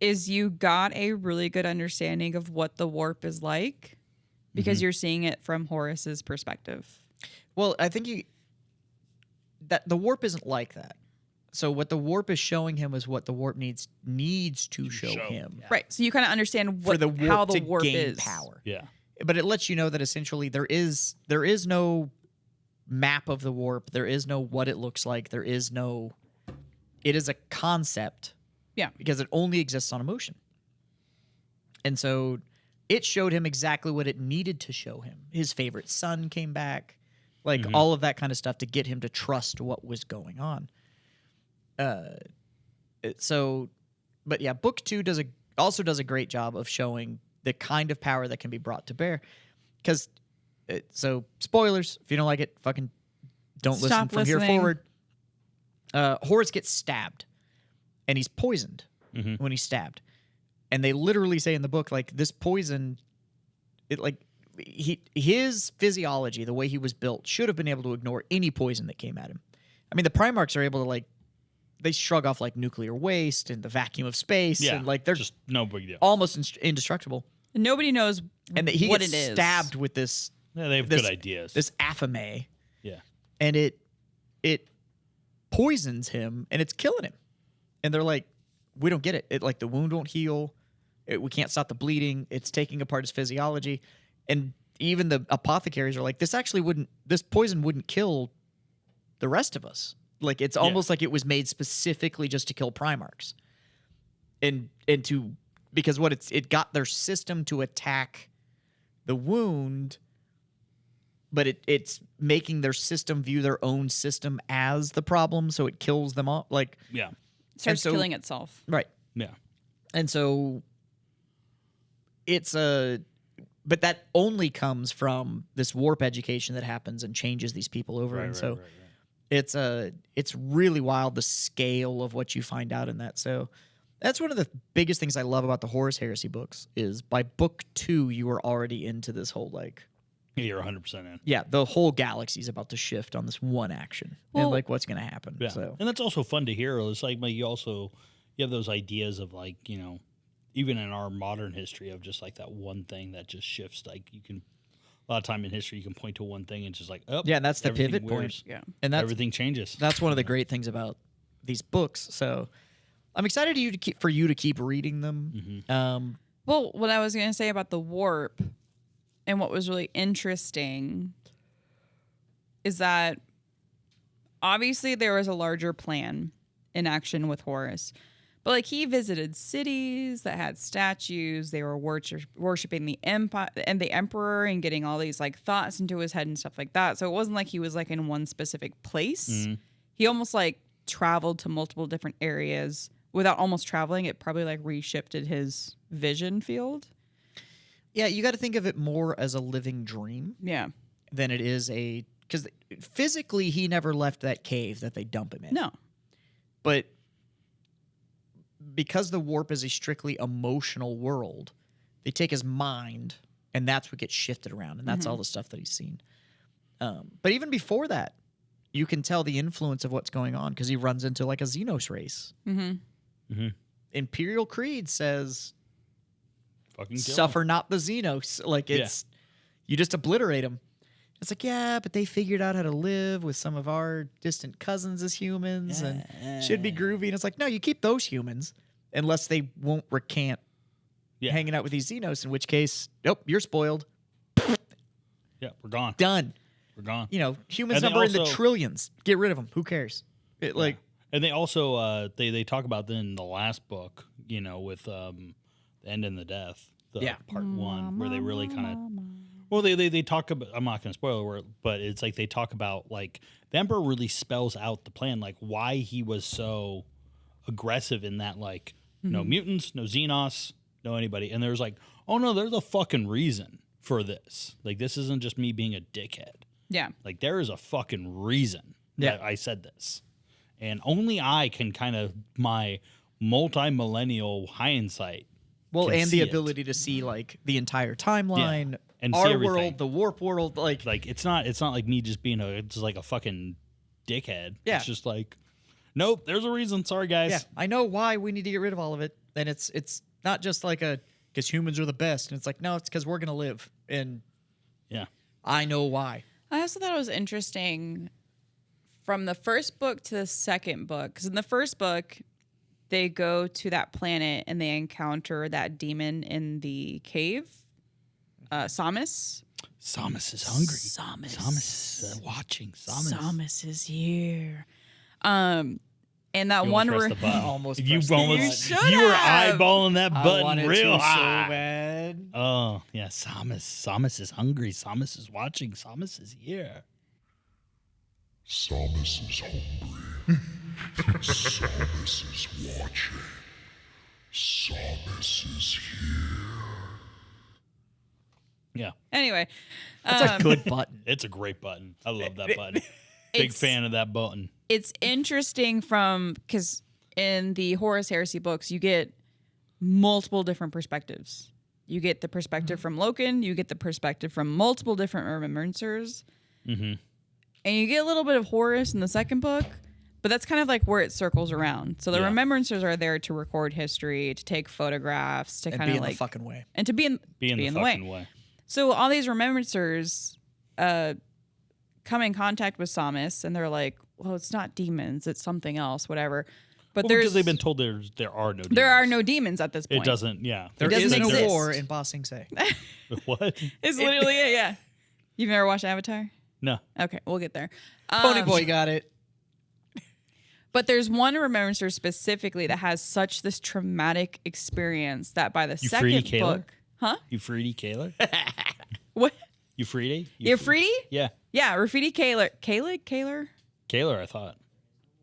Speaker 3: is you got a really good understanding of what the warp is like because you're seeing it from Horus's perspective.
Speaker 1: Well, I think that the warp isn't like that. So what the warp is showing him is what the warp needs to show him
Speaker 3: Right. So you kind of understand
Speaker 1: for the warp
Speaker 3: how the
Speaker 1: to
Speaker 3: warp
Speaker 1: gain
Speaker 3: is.
Speaker 1: power.
Speaker 2: Yeah.
Speaker 1: But it lets you know that essentially there is no map of the warp. There is no what it looks like. It is a concept.
Speaker 3: Yeah.
Speaker 1: Because it only exists on emotion. And so it showed him exactly what it needed to show him. His favorite son came back, like all of that kind of stuff to get him to trust what was going on. But yeah, book 2 also does a great job of showing the kind of power that can be brought to bear. Because, so spoilers, if you don't like it, fucking don't listen
Speaker 3: Stop
Speaker 1: from here
Speaker 3: listening.
Speaker 1: forward. Horus gets stabbed, and he's poisoned when he's stabbed. And they literally say in the book, like, this poison, his physiology, the way he was built, should have been able to ignore any poison that came at him. I mean, the Primarchs are able to, like, they shrug off, like, nuclear waste and the vacuum of space.
Speaker 2: Yeah,
Speaker 1: And, like, they're
Speaker 2: just no big deal.
Speaker 1: almost indestructible.
Speaker 3: Nobody knows
Speaker 1: And he
Speaker 3: what
Speaker 1: gets
Speaker 3: it is.
Speaker 1: stabbed with this
Speaker 2: Yeah, they have
Speaker 1: this-
Speaker 2: good ideas.
Speaker 1: this aphame,
Speaker 2: yeah.
Speaker 1: and it poisons him, and it's killing him. And they're like, we don't get it. It like the wound won't heal. We can't stop the bleeding. It's taking apart his physiology. And even the apothecaries are like, this poison wouldn't kill the rest of us. Like, it's almost like it was made specifically just to kill Primarchs. Because it got their system to attack the wound, but it's making their system view their own system as the problem, so it kills them all. Like,
Speaker 2: Yeah.
Speaker 3: Starts
Speaker 1: so-
Speaker 3: killing itself.
Speaker 1: right.
Speaker 2: Yeah.
Speaker 1: And so but that only comes from this warp education that happens and changes these people over. And so it's really wild, the scale of what you find out in that. So that's one of the biggest things I love about the Horus Heresy books is by book 2, you are already into this whole, like,
Speaker 2: Yeah, you're 100% in.
Speaker 1: yeah, the whole galaxy is about to shift on this one action
Speaker 3: Well-
Speaker 1: and, like, what's going to happen.
Speaker 2: Yeah.
Speaker 1: So
Speaker 2: And that's also fun to hear. It's like you have those ideas of, like, even in our modern history of just like that one thing that just shifts. Like, you can, a lot of time in history, you can point to one thing and just like, oh,
Speaker 1: yeah, and that's the
Speaker 2: everything
Speaker 1: pivot point.
Speaker 2: wears.
Speaker 3: Yeah.
Speaker 1: And that's
Speaker 2: Everything changes.
Speaker 1: That's one of the great things about these books. So I'm excited for you to keep reading them.
Speaker 3: Well, what I was going to say about the warp and what was really interesting is that obviously there was a larger plan in action with Horus. But like, he visited cities that had statues. They were worshiping the empire and the emperor and getting all these like thoughts into his head and stuff like that. So it wasn't like he was like in one specific place. He almost like traveled to multiple different areas without almost traveling. It probably like reshifted his vision field.
Speaker 1: Yeah, you got to think of it more as a living dream
Speaker 3: Yeah.
Speaker 1: than it is because physically he never left that cave that they dump him in.
Speaker 3: No.
Speaker 1: But because the warp is a strictly emotional world, they take his mind, and that's what gets shifted around, and that's all the stuff that he's seen. But even before that, you can tell the influence of what's going on because he runs into like a Xenos race. Imperial Creed says,
Speaker 2: Fucking kill 'em.
Speaker 1: suffer not the Xenos. Like, it's you just obliterate them. It's like, yeah, but they figured out how to live with some of our distant cousins as humans and should be groovy. And it's like, no, you keep those humans unless they won't recant hanging out with these Xenos, in which case, nope, you're spoiled.
Speaker 2: Yeah, we're gone.
Speaker 1: Done.
Speaker 2: We're gone.
Speaker 1: Humans
Speaker 2: And they
Speaker 1: number in the
Speaker 2: also-
Speaker 1: trillions. Get rid of them. Who cares?
Speaker 2: And they also they talk about in the last book, with the end and the death, part 1, where they really kind of. Well, they talk about. I'm not going to spoil it, but it's like they talk about like the Emperor really spells out the plan, like why he was so aggressive in that, like no mutants, no Xenos, no anybody, and there's like, oh no, there's a fucking reason for this. Like, this isn't just me being a dickhead.
Speaker 3: Yeah.
Speaker 2: Like, there is a fucking reason that I said this, and only I can kind of my multi-millennial hindsight.
Speaker 1: Well,
Speaker 2: can
Speaker 1: and
Speaker 2: see
Speaker 1: the
Speaker 2: it.
Speaker 1: ability to see like the entire timeline,
Speaker 2: And see
Speaker 1: our
Speaker 2: everything.
Speaker 1: world, the warp world, like
Speaker 2: Like, it's not like me just being just like a fucking dickhead.
Speaker 1: Yeah.
Speaker 2: It's just like, nope, there's a reason. Sorry, guys.
Speaker 1: yeah, I know why we need to get rid of all of it. And it's not just like because humans are the best. And it's like, no, it's because we're gonna live, and
Speaker 2: Yeah.
Speaker 1: I know why.
Speaker 3: I also thought it was interesting from the first book to the second book. Because in the first book, they go to that planet and they encounter that demon in the cave, Samus.
Speaker 2: Samus is hungry.
Speaker 3: Samus.
Speaker 2: Samus is watching. Samus.
Speaker 3: Samus is here. And that
Speaker 2: You
Speaker 3: one
Speaker 2: almost
Speaker 3: where
Speaker 2: pressed the button.
Speaker 1: Almost
Speaker 2: You
Speaker 1: pressed the
Speaker 2: almost.
Speaker 3: button.
Speaker 2: You were
Speaker 3: have.
Speaker 2: eyeballing that
Speaker 1: I
Speaker 2: button
Speaker 1: wanted
Speaker 2: real
Speaker 1: to
Speaker 2: high.
Speaker 1: so bad.
Speaker 2: Oh yeah, Samus. Samus is hungry. Samus is watching. Samus is here.
Speaker 4: Samus is hungry. Samus is watching. Samus is here.
Speaker 2: Yeah.
Speaker 3: Anyway,
Speaker 1: That's a good button.
Speaker 2: It's a great button. I love that button. Big
Speaker 3: It's-
Speaker 2: fan of that button.
Speaker 3: it's interesting because in the Horus Heresy books, you get multiple different perspectives. You get the perspective from Loken, you get the perspective from multiple different remembrancers, and you get a little bit of Horus in the second book, but that's kind of like where it circles around. So the
Speaker 2: Yeah.
Speaker 3: remembrancers are there to record history, to take photographs, to
Speaker 1: And
Speaker 3: kind
Speaker 1: be
Speaker 3: of
Speaker 1: in
Speaker 3: like
Speaker 1: the fucking way.
Speaker 3: and to be in
Speaker 2: The
Speaker 3: the way.
Speaker 2: fucking way.
Speaker 3: So all these remembrancers come in contact with Samus, and they're like, "Well, it's not demons; it's something else, whatever." But
Speaker 2: Well,
Speaker 3: there's
Speaker 2: because they've been told there are no demons.
Speaker 3: there are no demons at this point.
Speaker 2: It doesn't, yeah.
Speaker 1: There
Speaker 3: doesn't
Speaker 1: is no
Speaker 3: exist.
Speaker 1: war in Ba Sing Se.
Speaker 2: What?
Speaker 3: It's literally it. Yeah. You've never watched Avatar?
Speaker 2: No.
Speaker 3: Okay, we'll get there.
Speaker 1: Pony Boy got it.
Speaker 3: But there's one remembrancer specifically that has such this traumatic experience that by the
Speaker 2: Euphrates
Speaker 3: second
Speaker 2: Kaler?
Speaker 3: book, huh?
Speaker 2: Euphrates Kaler?
Speaker 3: What?
Speaker 2: Euphrates?
Speaker 3: Euphrates?
Speaker 2: Yeah.
Speaker 3: Yeah, Rafidi Kaler. Kaler?
Speaker 2: Kaler, I thought.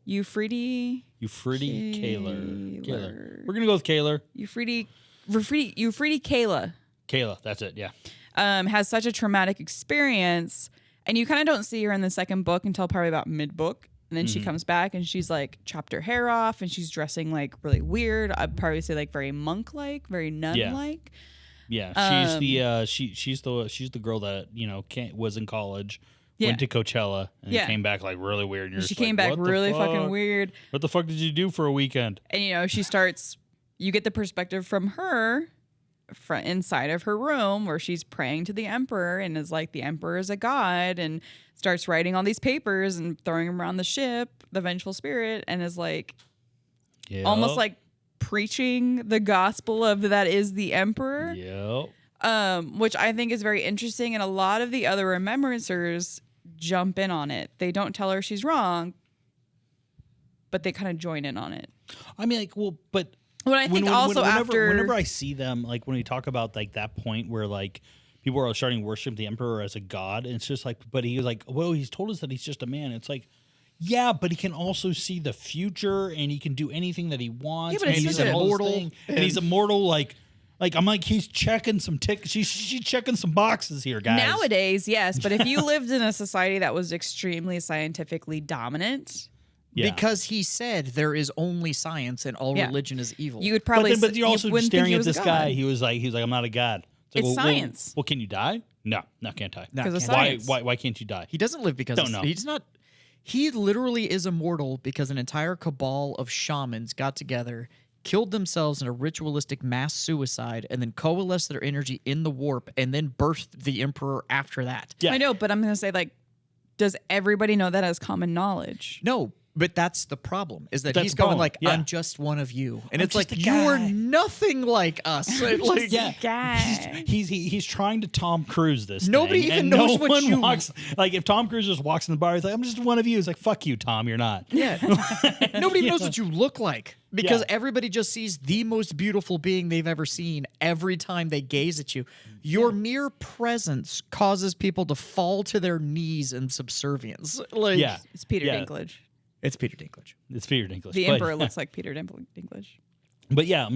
Speaker 3: Euphrates?
Speaker 2: Euphrates Kaler.
Speaker 3: Kaler.
Speaker 2: We're going to go with Kaler.
Speaker 3: Euphrates Kayla.
Speaker 2: Kayla, that's it, yeah.
Speaker 3: Has such a traumatic experience, and you kind of don't see her in the second book until probably about mid-book. And then she comes back and she's like chopped her hair off and she's dressing like really weird. I'd probably say like very monk-like, very nun-like.
Speaker 2: Yeah, she's the girl that, you know, was in college,
Speaker 3: Yeah.
Speaker 2: went to Coachella, and
Speaker 3: Yeah.
Speaker 2: came back like really weird. And you're
Speaker 3: She
Speaker 2: just
Speaker 3: came
Speaker 2: like,
Speaker 3: back
Speaker 2: "What the
Speaker 3: really
Speaker 2: fuck?
Speaker 3: fucking weird.
Speaker 2: What the fuck did you do for a weekend?"
Speaker 3: And you know, she starts. You get the perspective from her, inside of her room where she's praying to the emperor and is like, the emperor is a god, and starts writing all these papers and throwing them around the ship, the vengeful spirit, and is like
Speaker 2: Yeah.
Speaker 3: almost like preaching the gospel of that is the emperor.
Speaker 2: Yep.
Speaker 3: Which I think is very interesting, and a lot of the other remembrancers jump in on it. They don't tell her she's wrong, but they kind of join in on it.
Speaker 2: I mean, like, well, but
Speaker 3: But I think also
Speaker 2: whenever I see them, like when we talk about like that point where like people are starting to worship the emperor as a god, and it's just like, but he was like, well, he's told us that he's just a man. It's like, yeah, but he can also see the future, and he can do anything that he wants.
Speaker 3: Yeah, but
Speaker 2: and
Speaker 3: it's
Speaker 2: he's
Speaker 3: such a-
Speaker 2: immortal, and he's immortal. Like I'm like, he's checking some she's checking some boxes here, guys.
Speaker 3: nowadays, yes, but if you lived in a society that was extremely scientifically dominant,
Speaker 2: Yeah.
Speaker 1: Because he said there is only science and all
Speaker 3: Yeah.
Speaker 1: religion is evil.
Speaker 3: you would probably.
Speaker 2: but you're also
Speaker 3: wouldn't think
Speaker 2: staring
Speaker 3: he
Speaker 2: at
Speaker 3: was a
Speaker 2: this
Speaker 3: god.
Speaker 2: guy. He was like, I'm not a god.
Speaker 3: It's
Speaker 2: like,
Speaker 3: science.
Speaker 2: Well, can you die? No, can't die.
Speaker 1: No,
Speaker 3: 'Cause of
Speaker 1: can't.
Speaker 3: science.
Speaker 2: Why can't you die?
Speaker 1: He doesn't live because
Speaker 2: Don't know.
Speaker 1: he's not. He literally is immortal because an entire cabal of shamans got together, killed themselves in a ritualistic mass suicide, and then coalesced their energy in the warp, and then birthed the emperor after that.
Speaker 2: Yeah.
Speaker 3: I know, but I'm going to say, like, does everybody know that as common knowledge?
Speaker 1: No, but that's the problem. Is that
Speaker 2: That's
Speaker 1: he's
Speaker 2: the
Speaker 1: going
Speaker 2: problem.
Speaker 1: like,
Speaker 2: Yeah.
Speaker 1: I'm just one of you, and
Speaker 2: I'm
Speaker 1: it's like
Speaker 2: just a
Speaker 1: you are
Speaker 2: guy.
Speaker 1: nothing like us. Like,
Speaker 2: Yeah.
Speaker 3: Guy.
Speaker 2: He's trying to Tom Cruise this.
Speaker 1: Nobody
Speaker 2: thing,
Speaker 1: even
Speaker 2: and
Speaker 1: knows
Speaker 2: no
Speaker 1: what
Speaker 2: one
Speaker 1: you-
Speaker 2: walks. Like if Tom Cruise just walks in the bar, he's like, "I'm just one of you." It's like, "Fuck you, Tom. You're not."
Speaker 1: Yeah. Nobody
Speaker 2: Yeah.
Speaker 1: knows what you look like because
Speaker 2: Yeah.
Speaker 1: everybody just sees the most beautiful being they've ever seen every time they gaze at you. Your mere presence causes people to fall to their knees in subservience. Like,
Speaker 2: Yeah.
Speaker 3: It's Peter
Speaker 2: Yeah.
Speaker 3: Dinklage.
Speaker 1: it's Peter Dinklage.
Speaker 2: It's Peter Dinklage.
Speaker 3: The
Speaker 2: but,
Speaker 3: emperor looks like Peter Dinklage.
Speaker 2: But yeah, I'm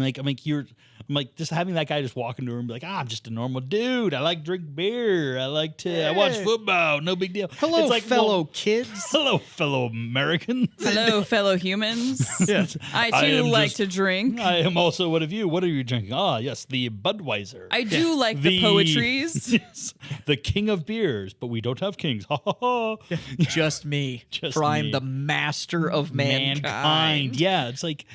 Speaker 2: like just having that guy just walk into a room and be like, I'm just a normal dude. I like to drink beer. I watch football. No big deal.
Speaker 1: Hello,
Speaker 2: It's like,
Speaker 1: fellow
Speaker 2: well,
Speaker 1: kids.
Speaker 2: hello, fellow Americans.
Speaker 3: Hello, fellow humans.
Speaker 2: Yes.
Speaker 3: I
Speaker 2: I
Speaker 3: too
Speaker 2: am
Speaker 3: like
Speaker 2: just-
Speaker 3: to drink.
Speaker 2: I am also one of you. What are you drinking? Ah, yes, the Budweiser.
Speaker 3: I do like the poetries.
Speaker 2: Yes, the king of beers, but we don't have kings. Ha ha ha.
Speaker 1: Just me.
Speaker 2: Just
Speaker 1: for I'm
Speaker 2: me.
Speaker 1: the master of mankind.
Speaker 2: Yeah, it's like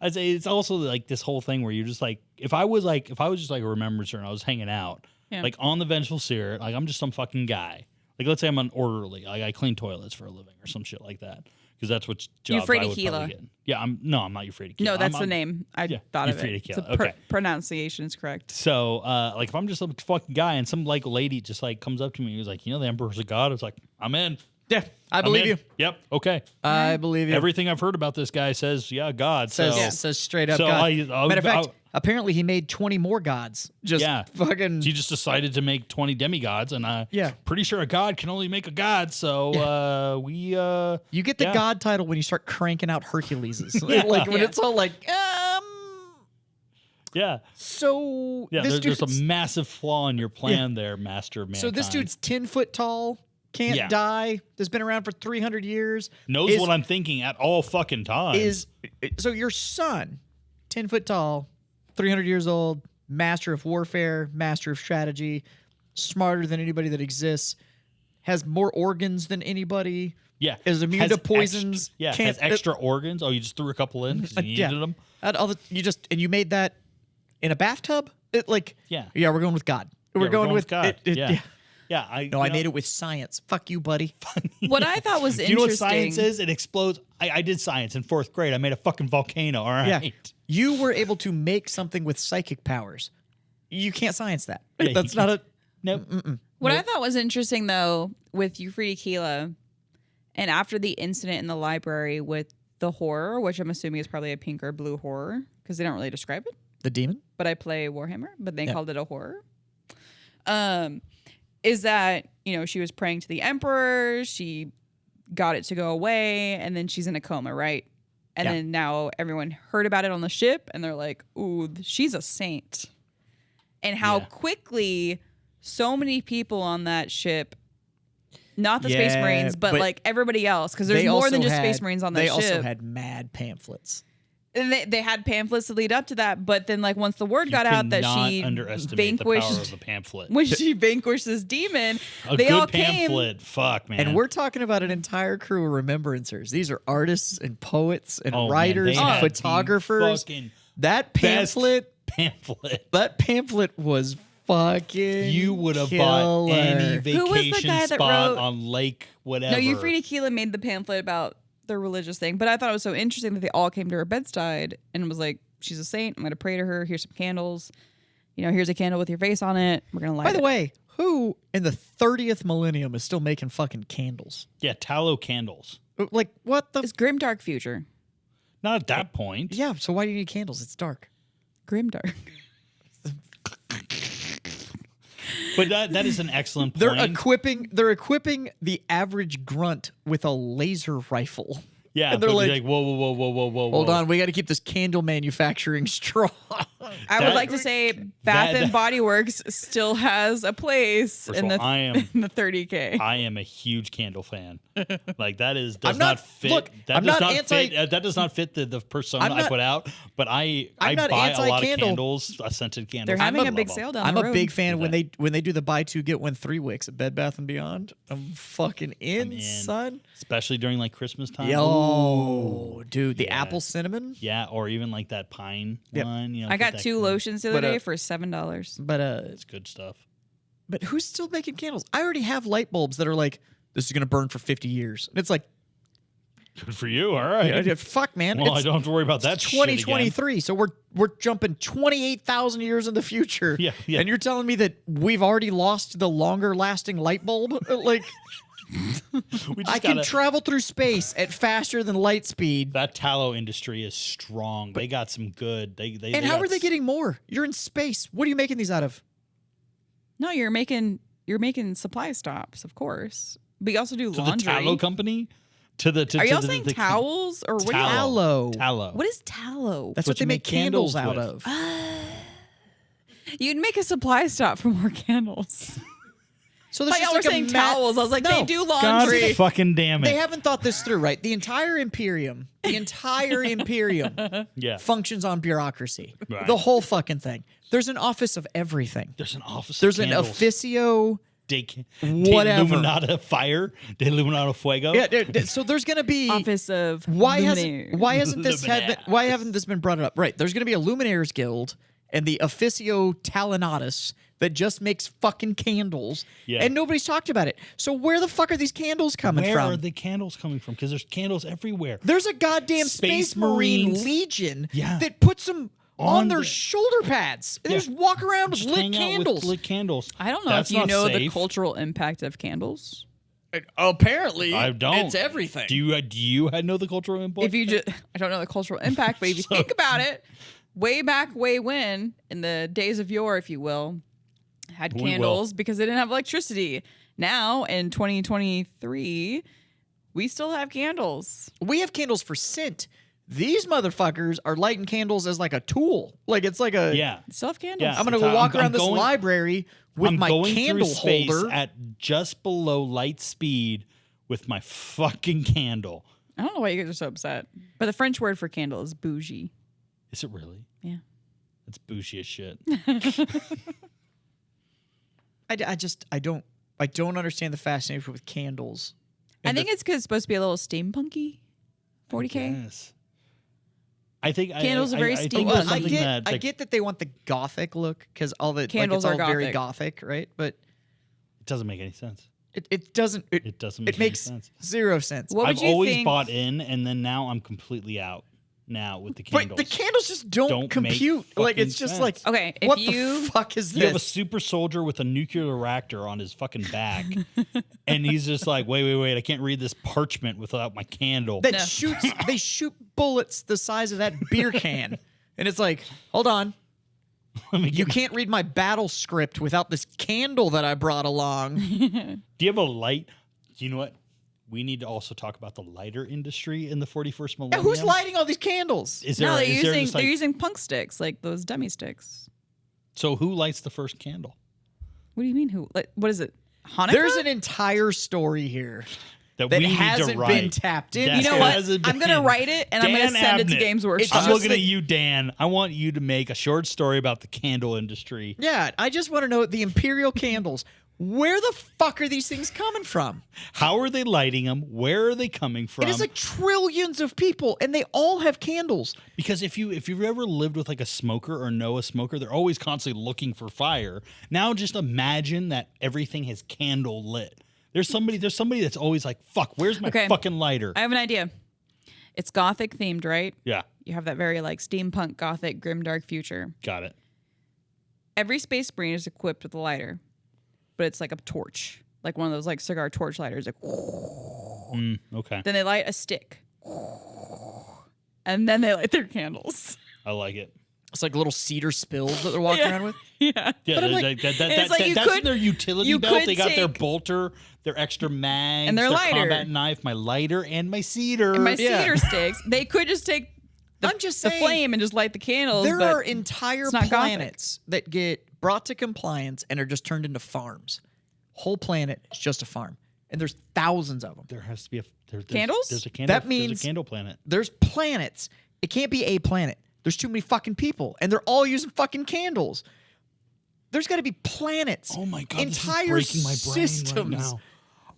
Speaker 2: I'd say it's also like this whole thing where you're just like, if I was just like a remembrancer and I was hanging out,
Speaker 3: Yeah.
Speaker 2: like on the Vengeful Seer, like I'm just some fucking guy. Like let's say I'm an orderly, like I clean toilets for a living or some shit like that. Because that's what jobs I would
Speaker 3: Euphrates
Speaker 2: probably get. Yeah, I'm not Euphrates.
Speaker 3: No, that's
Speaker 2: I'm
Speaker 3: the name. I
Speaker 2: yeah,
Speaker 3: thought of it.
Speaker 2: Euphrates
Speaker 3: It's a
Speaker 2: Killer. Okay.
Speaker 3: pronunciation is correct.
Speaker 2: So, like, if I'm just some fucking guy and some like lady just like comes up to me and is like, you know, the emperor's a god, it's like, I'm in.
Speaker 1: Yeah, I
Speaker 2: I'm
Speaker 1: believe
Speaker 2: in.
Speaker 1: you.
Speaker 2: Yep. Okay.
Speaker 1: I believe you.
Speaker 2: Everything I've heard about this guy says, yeah, God.
Speaker 1: says
Speaker 2: So
Speaker 1: straight up
Speaker 2: so
Speaker 1: God.
Speaker 2: I'll-
Speaker 1: Matter of fact,
Speaker 2: I'll-
Speaker 1: apparently he made 20 more gods. Just
Speaker 2: Yeah.
Speaker 1: fucking.
Speaker 2: he just decided to make 20 demigods, and
Speaker 1: Yeah.
Speaker 2: pretty sure a god can only make a god. So
Speaker 1: You get the
Speaker 2: yeah.
Speaker 1: god title when you start cranking out Herculeses.
Speaker 2: Yeah.
Speaker 1: Like when
Speaker 3: Yeah.
Speaker 1: it's all like,
Speaker 2: yeah.
Speaker 1: so
Speaker 2: Yeah,
Speaker 1: this
Speaker 2: there's
Speaker 1: dude's
Speaker 2: a massive flaw in your plan there, Master of Mankind.
Speaker 1: so this dude's 10 foot tall, can't
Speaker 2: Yeah.
Speaker 1: die, has been around for 300 years.
Speaker 2: knows
Speaker 1: is-
Speaker 2: what I'm thinking at all fucking times.
Speaker 1: Is so your son, 10 foot tall, 300 years old, master of warfare, master of strategy, smarter than anybody that exists, has more organs than anybody.
Speaker 2: yeah,
Speaker 1: is immune
Speaker 2: has
Speaker 1: to poisons,
Speaker 2: Extra, yeah,
Speaker 1: can't-
Speaker 2: has extra organs. Oh, you just threw a couple in because you needed them.
Speaker 1: You made that in a bathtub.
Speaker 2: Yeah.
Speaker 1: We're going with God. We're going with
Speaker 2: God.
Speaker 1: it-
Speaker 2: yeah. Yeah,
Speaker 1: I made it with science. Fuck you, buddy.
Speaker 3: What I thought was
Speaker 2: Do you know
Speaker 3: interesting.
Speaker 2: what science is? It explodes. I did science in 4th grade. I made a fucking volcano. All right.
Speaker 1: Yeah, you were able to make something with psychic powers. You can't science that.
Speaker 2: Yeah,
Speaker 1: That's
Speaker 2: you
Speaker 1: not a.
Speaker 2: Nope.
Speaker 3: What I thought was interesting, though, with Euphrates Keela, and after the incident in the library with the horror, which I'm assuming is probably a pink or blue horror, because they don't really describe it.
Speaker 1: The demon?
Speaker 3: But I play Warhammer, but they
Speaker 1: Yeah.
Speaker 3: called it a horror. Is that, she was praying to the emperor, she got it to go away, and then she's in a coma, right? And
Speaker 1: Yeah.
Speaker 3: then now everyone heard about it on the ship, and they're like, ooh, she's a saint. And how
Speaker 2: Yeah.
Speaker 3: quickly so many people on that ship, not the Space
Speaker 1: Yeah,
Speaker 3: Marines, but
Speaker 1: but
Speaker 3: like everybody else, because there's
Speaker 1: They
Speaker 3: more
Speaker 1: also
Speaker 3: than just
Speaker 1: had-
Speaker 3: Space Marines on that
Speaker 1: They
Speaker 3: ship.
Speaker 1: also had mad pamphlets.
Speaker 3: And they had pamphlets to lead up to that, but then like once the word got out that she
Speaker 2: underestimate the power of
Speaker 3: vanquished
Speaker 2: the pamphlet.
Speaker 3: when she vanquished this demon,
Speaker 2: A
Speaker 3: they
Speaker 2: good
Speaker 3: all came.
Speaker 2: pamphlet. Fuck, man.
Speaker 1: And we're talking about an entire crew of remembrancers. These are artists and poets and
Speaker 2: Oh, man,
Speaker 1: writers
Speaker 2: they
Speaker 1: and
Speaker 2: had the
Speaker 1: photographers.
Speaker 2: fucking
Speaker 1: That
Speaker 2: best
Speaker 1: pamphlet,
Speaker 2: pamphlet.
Speaker 1: was fucking.
Speaker 2: You would have bought any
Speaker 3: Who was the
Speaker 2: vacation
Speaker 3: guy that
Speaker 2: spot
Speaker 3: wrote-
Speaker 2: on Lake whatever.
Speaker 3: No, Euphrates Keela made the pamphlet about the religious thing, but I thought it was so interesting that they all came to her bedside and was like, "She's a saint. I'm going to pray to her. Here's some candles. Here's a candle with your face on it. We're going to light
Speaker 1: By the
Speaker 3: it."
Speaker 1: way, who in the 30th millennium is still making fucking candles?
Speaker 2: Yeah, tallow candles.
Speaker 1: Like, what the?
Speaker 3: It's grimdark future.
Speaker 2: Not at that point.
Speaker 1: Yeah, so why do you need candles? It's dark.
Speaker 3: Grimdark.
Speaker 2: But that is an excellent
Speaker 1: They're
Speaker 2: point.
Speaker 1: They're equipping the average grunt with a laser rifle.
Speaker 2: Yeah,
Speaker 1: and they're
Speaker 2: but
Speaker 1: like,
Speaker 2: whoa, whoa, whoa, whoa, whoa, whoa.
Speaker 1: Hold on, we got to keep this candle manufacturing strong.
Speaker 3: I would like to say Bath and Body Works still has a place
Speaker 2: First
Speaker 3: in
Speaker 2: of
Speaker 3: the
Speaker 2: all, I am
Speaker 3: in the 30K.
Speaker 2: I am a huge candle fan. Like that does
Speaker 1: I'm
Speaker 2: not
Speaker 1: not-
Speaker 2: fit.
Speaker 1: look,
Speaker 2: that
Speaker 1: I'm
Speaker 2: does
Speaker 1: not
Speaker 2: not
Speaker 1: anti-
Speaker 2: fit. That does not fit the persona
Speaker 1: I'm
Speaker 2: I
Speaker 1: not-
Speaker 2: put out. But I
Speaker 1: I'm not
Speaker 2: buy a lot of
Speaker 1: anti-candle.
Speaker 2: candles, scented candles.
Speaker 3: They're having
Speaker 2: I
Speaker 3: a big
Speaker 2: love 'em.
Speaker 3: sale down
Speaker 1: I'm
Speaker 3: the
Speaker 1: a
Speaker 3: road.
Speaker 1: big fan when
Speaker 2: Okay.
Speaker 1: they do the buy two get one 3 weeks at Bed Bath and Beyond. I'm fucking in,
Speaker 2: in.
Speaker 1: son.
Speaker 2: especially during like Christmas time.
Speaker 1: Yo, dude, the
Speaker 2: Yeah.
Speaker 1: apple cinnamon.
Speaker 2: Yeah, or even like that pine
Speaker 1: Yep.
Speaker 2: one.
Speaker 3: I
Speaker 2: put
Speaker 3: got
Speaker 2: that
Speaker 3: 2
Speaker 2: kind-
Speaker 3: lotions the other
Speaker 1: But,
Speaker 3: day for $7.
Speaker 2: It's good stuff.
Speaker 1: But who's still making candles? I already have light bulbs that are like, this is gonna burn for 50 years. And it's like,
Speaker 2: Good for you. All right.
Speaker 1: fuck, man.
Speaker 2: Well, I
Speaker 1: it's
Speaker 2: don't have to worry about that. shit again.
Speaker 1: 2023, so we're jumping 28,000 years in the future.
Speaker 2: Yeah, yeah.
Speaker 1: And you're telling me that we've already lost the longer lasting light bulb? Like,
Speaker 2: We just
Speaker 1: I can
Speaker 2: gotta-
Speaker 1: travel through space at faster than light speed.
Speaker 2: That tallow industry is strong. They got some good. They
Speaker 1: And how are they getting more? You're in space. What are you making these out of?
Speaker 3: No, you're making supply stops, of course. But you also do
Speaker 2: to
Speaker 3: laundry.
Speaker 2: the tallow company? To
Speaker 3: Are y'all saying towels or what? Do you,
Speaker 1: Tallow.
Speaker 2: Tallow.
Speaker 3: what is tallow?
Speaker 1: That's
Speaker 2: What
Speaker 1: what they
Speaker 2: you
Speaker 1: make
Speaker 2: make
Speaker 1: candles
Speaker 2: candles
Speaker 1: out
Speaker 2: with.
Speaker 1: of.
Speaker 3: You'd make a supply stop for more candles.
Speaker 1: So
Speaker 3: I
Speaker 1: there's
Speaker 3: thought y'all
Speaker 1: just
Speaker 3: were
Speaker 1: like a
Speaker 3: saying
Speaker 1: mat-
Speaker 3: towels. I was like,
Speaker 1: No.
Speaker 3: they do
Speaker 2: God
Speaker 3: laundry.
Speaker 2: fucking damn it.
Speaker 1: They haven't thought this through, right? The entire Imperium,
Speaker 2: yeah.
Speaker 1: functions on bureaucracy.
Speaker 2: Right.
Speaker 1: The whole fucking thing. There's an office of everything.
Speaker 2: There's an office.
Speaker 1: There's
Speaker 2: of
Speaker 1: an
Speaker 2: candles.
Speaker 1: officio.
Speaker 2: De
Speaker 1: whatever.
Speaker 2: Illuminata fire. De Illuminata fuego.
Speaker 1: Yeah, so there's gonna be
Speaker 3: Office of
Speaker 1: why
Speaker 3: Luminaire.
Speaker 1: hasn't this
Speaker 2: Luminaire.
Speaker 1: why haven't this been brought up? Right, there's gonna be a Luminaires Guild and the Officio Talinatus that just makes fucking candles,
Speaker 2: Yeah.
Speaker 1: and nobody's talked about it. So where the fuck are these candles coming
Speaker 2: Where
Speaker 1: from?
Speaker 2: are the candles coming from? Because there's candles everywhere.
Speaker 1: There's a goddamn Space Marine
Speaker 2: Marines.
Speaker 1: Legion
Speaker 2: Yeah.
Speaker 1: that puts them on
Speaker 2: On
Speaker 1: their
Speaker 2: the-
Speaker 1: shoulder pads. And they
Speaker 2: Yeah.
Speaker 1: just walk around with
Speaker 2: Just
Speaker 1: lit
Speaker 2: hang out with
Speaker 1: candles.
Speaker 2: lit candles.
Speaker 3: I don't know
Speaker 2: That's
Speaker 3: if you
Speaker 2: not
Speaker 3: know the
Speaker 2: safe.
Speaker 3: cultural impact of candles.
Speaker 1: Apparently,
Speaker 2: I don't.
Speaker 1: It's everything.
Speaker 2: Do you know the cultural impact?
Speaker 3: If you just, I don't know the cultural impact, but if you think about it, way when, in the days of yore, if you will, had candles because they didn't have electricity. Now in 2023, we still have candles.
Speaker 1: We have candles for scent. These motherfuckers are lighting candles as like a tool. Like it's like a
Speaker 2: Yeah.
Speaker 3: Still have candles.
Speaker 2: Yeah.
Speaker 1: I'm gonna go walk around this library with my
Speaker 2: going
Speaker 1: candle
Speaker 2: through space
Speaker 1: holder.
Speaker 2: at just below light speed with my fucking candle.
Speaker 3: I don't know why you guys are so upset. But the French word for candle is bougie.
Speaker 2: Is it really?
Speaker 3: Yeah.
Speaker 2: It's bougie as shit.
Speaker 1: I don't understand the fascination with candles.
Speaker 3: I think it's because it's supposed to be a little steampunky. 40K.
Speaker 2: Yes. I think
Speaker 3: Candles are very
Speaker 2: I think
Speaker 3: steampunk.
Speaker 2: there's
Speaker 1: I
Speaker 2: something
Speaker 1: get,
Speaker 2: that
Speaker 1: I get that they want the gothic look because all the
Speaker 3: Candles
Speaker 1: like, it's
Speaker 3: are
Speaker 1: all very
Speaker 3: gothic.
Speaker 1: gothic, right? But
Speaker 2: it doesn't make any sense.
Speaker 1: it doesn't.
Speaker 2: It doesn't make
Speaker 1: It makes
Speaker 2: any sense.
Speaker 1: zero sense.
Speaker 3: What would
Speaker 2: I've
Speaker 3: you
Speaker 2: always
Speaker 3: think?
Speaker 2: bought in, and then now I'm completely out. Now with the
Speaker 1: But
Speaker 2: candles,
Speaker 1: the candles just don't
Speaker 2: Don't make
Speaker 1: compute. Like
Speaker 2: fucking
Speaker 1: it's just
Speaker 2: sense.
Speaker 1: like
Speaker 3: Okay, if
Speaker 1: what
Speaker 3: you-
Speaker 1: the fuck is
Speaker 2: you have a
Speaker 1: this?
Speaker 2: super soldier with a nuclear reactor on his fucking back, and he's just like, wait, I can't read this parchment without my candle.
Speaker 1: That
Speaker 3: No.
Speaker 1: shoots. They shoot bullets the size of that beer can, and it's like, hold on,
Speaker 2: Let me
Speaker 1: you
Speaker 2: get-
Speaker 1: can't read my battle script without this candle that I brought along.
Speaker 2: Do you have a light? You know what? We need to also talk about the lighter industry in the 41st
Speaker 1: Yeah,
Speaker 2: millennium.
Speaker 1: who's lighting all these candles?
Speaker 2: Is there?
Speaker 3: No, they're
Speaker 2: is there
Speaker 3: using
Speaker 2: just
Speaker 3: they're
Speaker 2: like,
Speaker 3: using punk sticks, like those dummy sticks.
Speaker 2: so who lights the first candle?
Speaker 3: What do you mean? Who? Like, what is it? Hanukkah?
Speaker 1: There's an entire story here
Speaker 2: That
Speaker 1: that
Speaker 2: we need to
Speaker 1: hasn't
Speaker 2: write.
Speaker 1: been tapped in.
Speaker 2: That
Speaker 3: You know what?
Speaker 2: hasn't
Speaker 3: I'm gonna
Speaker 2: been.
Speaker 3: write it and I'm gonna
Speaker 2: Dan
Speaker 3: send it to
Speaker 2: Abnett.
Speaker 3: Games Workshop.
Speaker 2: I'm
Speaker 1: just
Speaker 2: looking
Speaker 1: that-
Speaker 2: at you, Dan. I want you to make a short story about the candle industry.
Speaker 1: Yeah, I just want to know the Imperial candles. Where the fuck are these things coming from?
Speaker 2: How are they lighting them? Where are they coming from?
Speaker 1: It is like trillions of people, and they all have candles.
Speaker 2: Because if you've ever lived with like a smoker or know a smoker, they're always constantly looking for fire. Now just imagine that everything has candle lit. There's somebody that's always like, fuck, where's my
Speaker 3: Okay.
Speaker 2: fucking lighter?
Speaker 3: I have an idea. It's gothic themed, right?
Speaker 2: Yeah,
Speaker 3: You have that very like steampunk, gothic, grimdark future.
Speaker 2: got it.
Speaker 3: Every space marine is equipped with a lighter, but it's like a torch, like one of those like cigar torch lighters. Like,
Speaker 2: Okay,
Speaker 3: then they light a stick, and then they light their candles.
Speaker 2: I like it.
Speaker 1: It's like little cedar spills that they're walking
Speaker 3: Yeah.
Speaker 1: around with.
Speaker 3: Yeah.
Speaker 2: Yeah,
Speaker 1: But I'm like-
Speaker 3: it's like you
Speaker 2: that's
Speaker 3: could-
Speaker 2: their utility
Speaker 3: you
Speaker 2: belt.
Speaker 3: could
Speaker 2: They got their
Speaker 3: take-
Speaker 2: bolter, their extra mags,
Speaker 3: And their lighter.
Speaker 2: combat knife, my lighter, and my cedar.
Speaker 3: And my
Speaker 1: Yeah.
Speaker 3: cedar sticks. They could just take
Speaker 1: I'm just
Speaker 3: the
Speaker 1: saying,
Speaker 3: flame and just light the candles.
Speaker 1: there
Speaker 3: but
Speaker 1: are entire
Speaker 3: it's not gothic.
Speaker 1: planets that get brought to compliance and are just turned into farms. Whole planet is just a farm, and there's thousands of them.
Speaker 2: There has to be there's,
Speaker 3: Candles?
Speaker 2: There's a candle.
Speaker 1: That
Speaker 2: there's
Speaker 1: means-
Speaker 2: a candle planet.
Speaker 1: There's planets. It can't be a planet. There's too many fucking people, and they're all using fucking candles. There's got to be planets.
Speaker 2: Oh my god,
Speaker 1: entire
Speaker 2: this is breaking my brain
Speaker 1: systems.
Speaker 2: right now.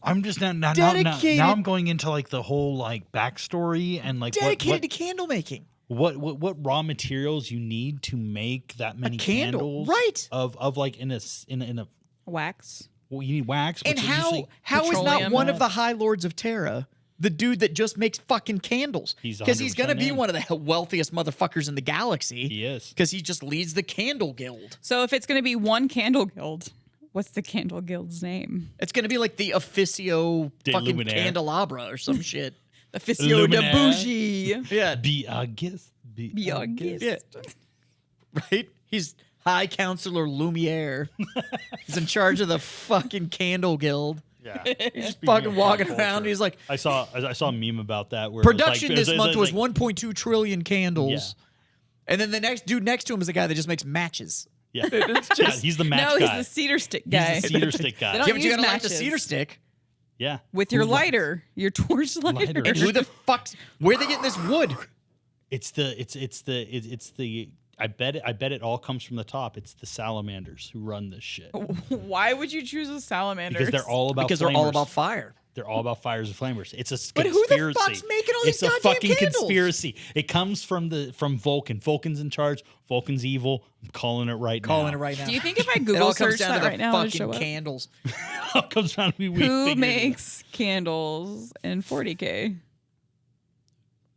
Speaker 2: I'm just now
Speaker 1: Dedicated-
Speaker 2: I'm going into like the whole like backstory and like
Speaker 1: dedicated to candle making.
Speaker 2: what raw materials you need to make that many
Speaker 1: candle,
Speaker 2: candles,
Speaker 1: right.
Speaker 2: of like in a
Speaker 3: wax.
Speaker 2: well, you need wax,
Speaker 1: And
Speaker 2: which are usually-
Speaker 1: how is not
Speaker 3: petroleum.
Speaker 1: one of the High Lords of Terra the dude that just makes fucking candles?
Speaker 2: He's
Speaker 1: Because he's gonna
Speaker 2: 100%
Speaker 1: be
Speaker 2: in.
Speaker 1: one of the wealthiest motherfuckers in the galaxy.
Speaker 2: He is.
Speaker 1: Because he just leads the candle guild.
Speaker 3: So if it's going to be one candle guild, what's the candle guild's name?
Speaker 1: It's gonna be like the Officio
Speaker 2: De
Speaker 1: fucking
Speaker 2: Luminaire.
Speaker 1: candelabra or some shit.
Speaker 3: Officio de
Speaker 2: Luminaire.
Speaker 3: Bougie.
Speaker 1: Yeah.
Speaker 2: Be a guest.
Speaker 3: Be our guest.
Speaker 1: Yeah. Right? He's High Counselor Lumiere. He's in charge of the fucking candle guild.
Speaker 2: Yeah.
Speaker 1: He's just fucking walking around. And he's like,
Speaker 2: I saw a meme about that where it was
Speaker 1: production
Speaker 2: like,
Speaker 1: this month was
Speaker 2: like,
Speaker 1: 1.2 trillion candles. And then the next dude next to him is the guy that just makes matches.
Speaker 2: Yeah.
Speaker 1: It's
Speaker 2: Yeah,
Speaker 1: just,
Speaker 2: he's the match
Speaker 3: No,
Speaker 2: guy.
Speaker 3: he's the cedar stick
Speaker 2: He's
Speaker 3: guy.
Speaker 2: the cedar stick guy.
Speaker 3: They don't
Speaker 1: yeah, but you
Speaker 3: use
Speaker 1: gotta light the
Speaker 3: matches.
Speaker 1: cedar stick.
Speaker 2: Yeah.
Speaker 3: With your
Speaker 2: Who lights-
Speaker 3: lighter, your torch lighter.
Speaker 1: And who the fuck's where are they getting this wood?
Speaker 2: It's the I bet it all comes from the top. It's the salamanders who run this shit.
Speaker 3: Why would you choose a salamander?
Speaker 2: Because they're all about
Speaker 1: Because they're all
Speaker 2: flamers.
Speaker 1: about fire.
Speaker 2: They're all about fires and flamers. It's a
Speaker 1: But
Speaker 2: conspiracy.
Speaker 1: who the fuck's making all
Speaker 2: It's
Speaker 1: these
Speaker 2: a
Speaker 1: goddamn
Speaker 2: fucking
Speaker 1: candles?
Speaker 2: conspiracy. It comes from Vulcan. Vulcan's in charge. Vulcan's evil. I'm calling it right now.
Speaker 1: Calling it right now.
Speaker 3: Do you think if I
Speaker 1: It all
Speaker 3: Google
Speaker 1: comes
Speaker 3: search
Speaker 1: down
Speaker 3: that
Speaker 1: to
Speaker 3: right
Speaker 1: the
Speaker 3: now, it'll show
Speaker 1: fucking
Speaker 3: up?
Speaker 1: candles.
Speaker 2: It all comes down to me.
Speaker 3: Who makes candles in 40K?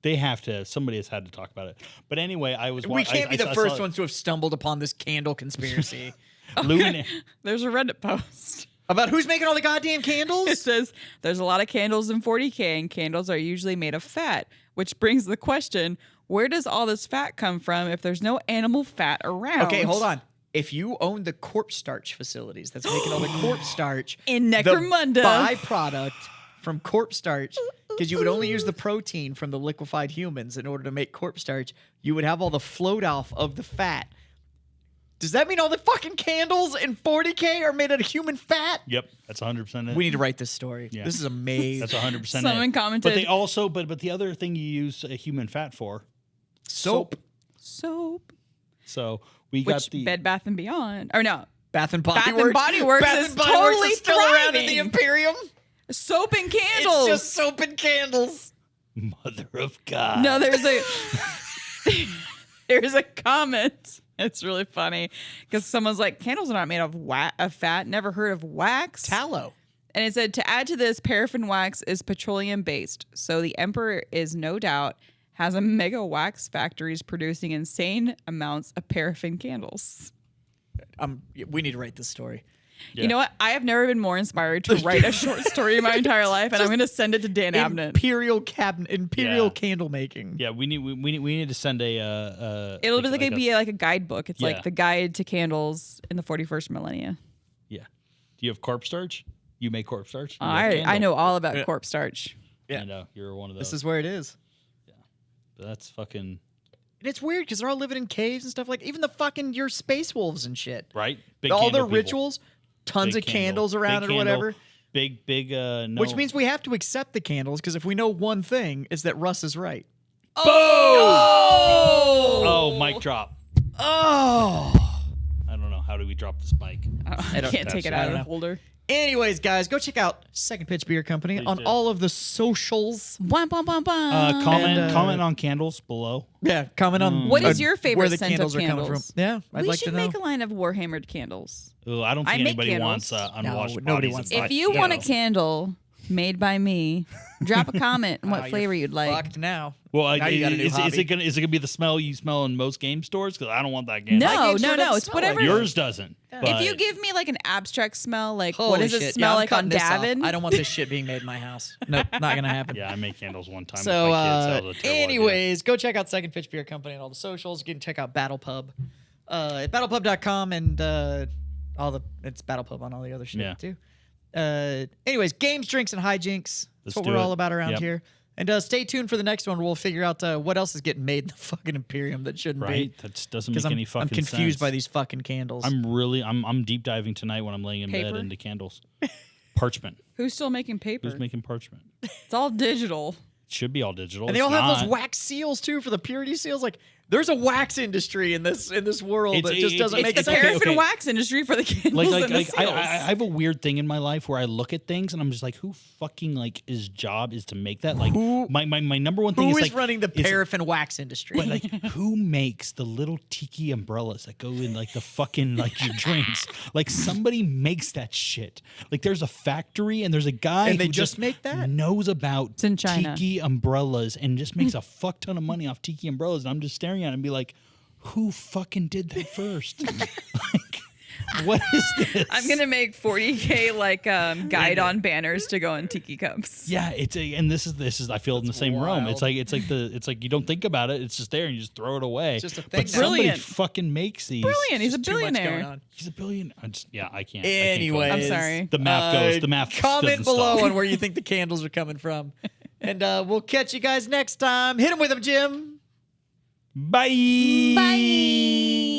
Speaker 2: They have to. Somebody has had to talk about it. But anyway, I was.
Speaker 1: We can't be the
Speaker 2: I
Speaker 1: first
Speaker 2: saw
Speaker 1: ones to have stumbled upon this candle conspiracy.
Speaker 2: Luminaire.
Speaker 3: There's a Reddit post.
Speaker 1: About who's making all the goddamn
Speaker 3: It
Speaker 1: candles?
Speaker 3: says there's a lot of candles in 40K, and candles are usually made of fat, which brings the question: where does all this fat come from if there's no animal fat around?
Speaker 1: Okay, hold on. If you own the corpse starch facilities that's making all the corpse starch
Speaker 3: In
Speaker 1: the
Speaker 3: Necromunda.
Speaker 1: byproduct from corpse starch, because you would only use the protein from the liquefied humans in order to make corpse starch, you would have all the float off of the fat. Does that mean all the fucking candles in 40K are made out of human fat?
Speaker 2: Yep, that's 100% it.
Speaker 1: We need to write this story.
Speaker 2: Yeah.
Speaker 1: This is amazing.
Speaker 2: That's 100%
Speaker 3: Someone
Speaker 2: it.
Speaker 3: commented-
Speaker 2: But they also, but the other thing you use human fat for,
Speaker 1: Soap.
Speaker 3: Soap.
Speaker 2: So we got
Speaker 3: Which
Speaker 2: the
Speaker 3: Bed Bath and Beyond. Or no.
Speaker 1: Bath and Body
Speaker 3: Bath and
Speaker 1: Works.
Speaker 3: Body Works
Speaker 1: Bath
Speaker 3: is
Speaker 1: and Body Works
Speaker 3: totally
Speaker 1: is still around in the
Speaker 3: thriving.
Speaker 1: Imperium.
Speaker 3: Soap and candles.
Speaker 1: It's just soap and candles.
Speaker 2: Mother of God.
Speaker 3: No, there's a comment. It's really funny because someone's like, candles are not made of fat. Never heard of wax.
Speaker 1: Tallow.
Speaker 3: And it said, to add to this, paraffin wax is petroleum based. So the emperor is no doubt has a mega wax factories producing insane amounts of paraffin candles.
Speaker 1: We need to write this story.
Speaker 2: Yeah.
Speaker 3: You know what? I have never been more inspired to write a short story in my entire life, and I'm going to send it to Dan Abnett.
Speaker 1: Imperial
Speaker 2: Yeah.
Speaker 1: candle making.
Speaker 2: Yeah, we need to send a.
Speaker 3: It'll be like a guidebook. It's
Speaker 2: Yeah.
Speaker 3: like the guide to candles in the 41st millennia.
Speaker 2: Yeah. Do you have corpse starch? You make corpse starch? You
Speaker 3: I
Speaker 2: make candle.
Speaker 3: know all about
Speaker 1: Yeah.
Speaker 3: corpse starch.
Speaker 1: Yeah.
Speaker 2: I know you're one of those.
Speaker 1: This is where it is.
Speaker 2: That's fucking
Speaker 1: And it's weird because they're all living in caves and stuff. Like even the fucking your space wolves and shit.
Speaker 2: right. Big
Speaker 1: all their
Speaker 2: candle people.
Speaker 1: rituals, tons
Speaker 2: Big
Speaker 1: of candles
Speaker 2: candle.
Speaker 1: around
Speaker 2: Big
Speaker 1: it or
Speaker 2: candle.
Speaker 1: whatever.
Speaker 2: Big. No.
Speaker 1: Which means we have to accept the candles because if we know one thing, is that Russ is right.
Speaker 2: Oh, mic drop.
Speaker 1: Oh.
Speaker 2: I don't know. How do we drop this mic?
Speaker 3: I can't take it
Speaker 1: I
Speaker 3: out
Speaker 1: don't
Speaker 3: of the
Speaker 1: know.
Speaker 3: holder.
Speaker 1: Anyways, guys, go check out Second Pitch Beer Company
Speaker 2: Please
Speaker 1: on
Speaker 2: do.
Speaker 1: all of the socials.
Speaker 3: Bum, bum, bum, bum.
Speaker 2: Comment on candles below.
Speaker 1: Yeah, comment on
Speaker 3: What is your favorite
Speaker 1: where the
Speaker 3: scent
Speaker 1: candles
Speaker 3: of
Speaker 1: are coming from.
Speaker 3: candles?
Speaker 1: Yeah, I'd
Speaker 3: We
Speaker 1: like
Speaker 3: should
Speaker 1: to know.
Speaker 3: make a line of Warhammered candles.
Speaker 2: Ooh, I don't
Speaker 3: I
Speaker 2: think
Speaker 3: make
Speaker 2: anybody
Speaker 3: candles.
Speaker 2: wants unwashed
Speaker 1: nobody
Speaker 2: bodies
Speaker 1: wants
Speaker 2: in
Speaker 1: that.
Speaker 3: If
Speaker 2: my
Speaker 3: you want a
Speaker 2: candle.
Speaker 3: candle made by me, drop a comment on
Speaker 1: Oh,
Speaker 3: what
Speaker 1: you're
Speaker 3: flavor you'd like.
Speaker 1: Fucked now.
Speaker 2: Well,
Speaker 1: Now you got a new
Speaker 2: is
Speaker 1: hobby.
Speaker 2: it gonna be the smell you smell in most game stores? Because I don't want that candle.
Speaker 3: No,
Speaker 1: games sure
Speaker 3: no,
Speaker 1: doesn't
Speaker 3: it's
Speaker 1: smell
Speaker 3: whatever.
Speaker 1: like
Speaker 2: Yours doesn't.
Speaker 3: If
Speaker 2: but-
Speaker 3: you give me like an abstract smell, like
Speaker 1: Holy
Speaker 3: what does
Speaker 1: shit.
Speaker 3: it smell
Speaker 1: I'm
Speaker 3: like on
Speaker 1: cutting this off.
Speaker 3: Davin?
Speaker 1: I don't want this shit being made in my house. Nope, not gonna happen.
Speaker 2: yeah, I made candles one time.
Speaker 1: So,
Speaker 2: with my kids. That was a terrible idea.
Speaker 1: anyways, go check out Second Pitch Beer Company on all the socials. You can check out BattlePub at battlepub.com and it's BattlePub on all the other shit
Speaker 2: Yeah.
Speaker 1: too. Anyways, games, drinks, and hijinks. That's
Speaker 2: Let's
Speaker 1: what
Speaker 2: do
Speaker 1: we're
Speaker 2: it.
Speaker 1: all about around
Speaker 2: Yep.
Speaker 1: here. And stay tuned for the next one. We'll figure out what else is getting made in the fucking Imperium that shouldn't
Speaker 2: right?
Speaker 1: be.
Speaker 2: That just doesn't
Speaker 1: Because
Speaker 2: make any fucking
Speaker 1: I'm confused
Speaker 2: sense.
Speaker 1: by these fucking candles.
Speaker 2: I'm deep diving tonight when I'm laying in bed
Speaker 3: Paper?
Speaker 2: into candles. Parchment.
Speaker 3: Who's still making paper?
Speaker 2: Who's making parchment?
Speaker 3: It's all digital.
Speaker 2: It should be all digital.
Speaker 1: and they
Speaker 2: It's
Speaker 1: all have those
Speaker 2: not.
Speaker 1: wax seals too for the purity seals. Like there's a wax industry in this world
Speaker 2: It's-
Speaker 1: that just doesn't
Speaker 2: it's
Speaker 1: make
Speaker 3: It's the
Speaker 1: sense.
Speaker 3: paraffin
Speaker 2: okay.
Speaker 3: wax industry for the candles and the seals.
Speaker 2: I have a weird thing in my life where I look at things and I'm just like, who fucking like his job is to make that? Like
Speaker 1: Who-
Speaker 2: my number one thing
Speaker 1: Who
Speaker 2: is
Speaker 1: is
Speaker 2: like
Speaker 1: running the
Speaker 2: is-
Speaker 1: paraffin wax industry?
Speaker 2: But like, who makes the little tiki umbrellas that go in like the fucking like your drinks? Like somebody makes that shit. Like there's a factory and there's a guy
Speaker 1: And they
Speaker 2: who
Speaker 1: just make that?
Speaker 2: knows about
Speaker 3: in China.
Speaker 2: tiki umbrellas and just makes a fuck ton of money off tiki umbrellas. And I'm just staring at it and be like, who fucking did that first? Like, what is this?
Speaker 3: I'm gonna make 40K like guide on banners to go in tiki cups.
Speaker 2: Yeah, and this is I feel in the same room. It's like you don't think about it. It's just there and you just throw it away.
Speaker 1: It's just a thing
Speaker 2: But
Speaker 1: now.
Speaker 2: somebody
Speaker 3: Brilliant.
Speaker 2: fucking makes these.
Speaker 3: Brilliant. He's a
Speaker 1: Too much going
Speaker 3: billionaire.
Speaker 1: on.
Speaker 2: He's a billion. I can't. I can't go
Speaker 1: Anyways,
Speaker 3: I'm sorry.
Speaker 2: The math goes. The math
Speaker 1: Comment
Speaker 2: doesn't
Speaker 1: below
Speaker 2: stop.
Speaker 1: on where you think the candles are coming from, and we'll catch you guys next time. Hit him with them, Jim.
Speaker 2: Bye.
Speaker 3: Bye.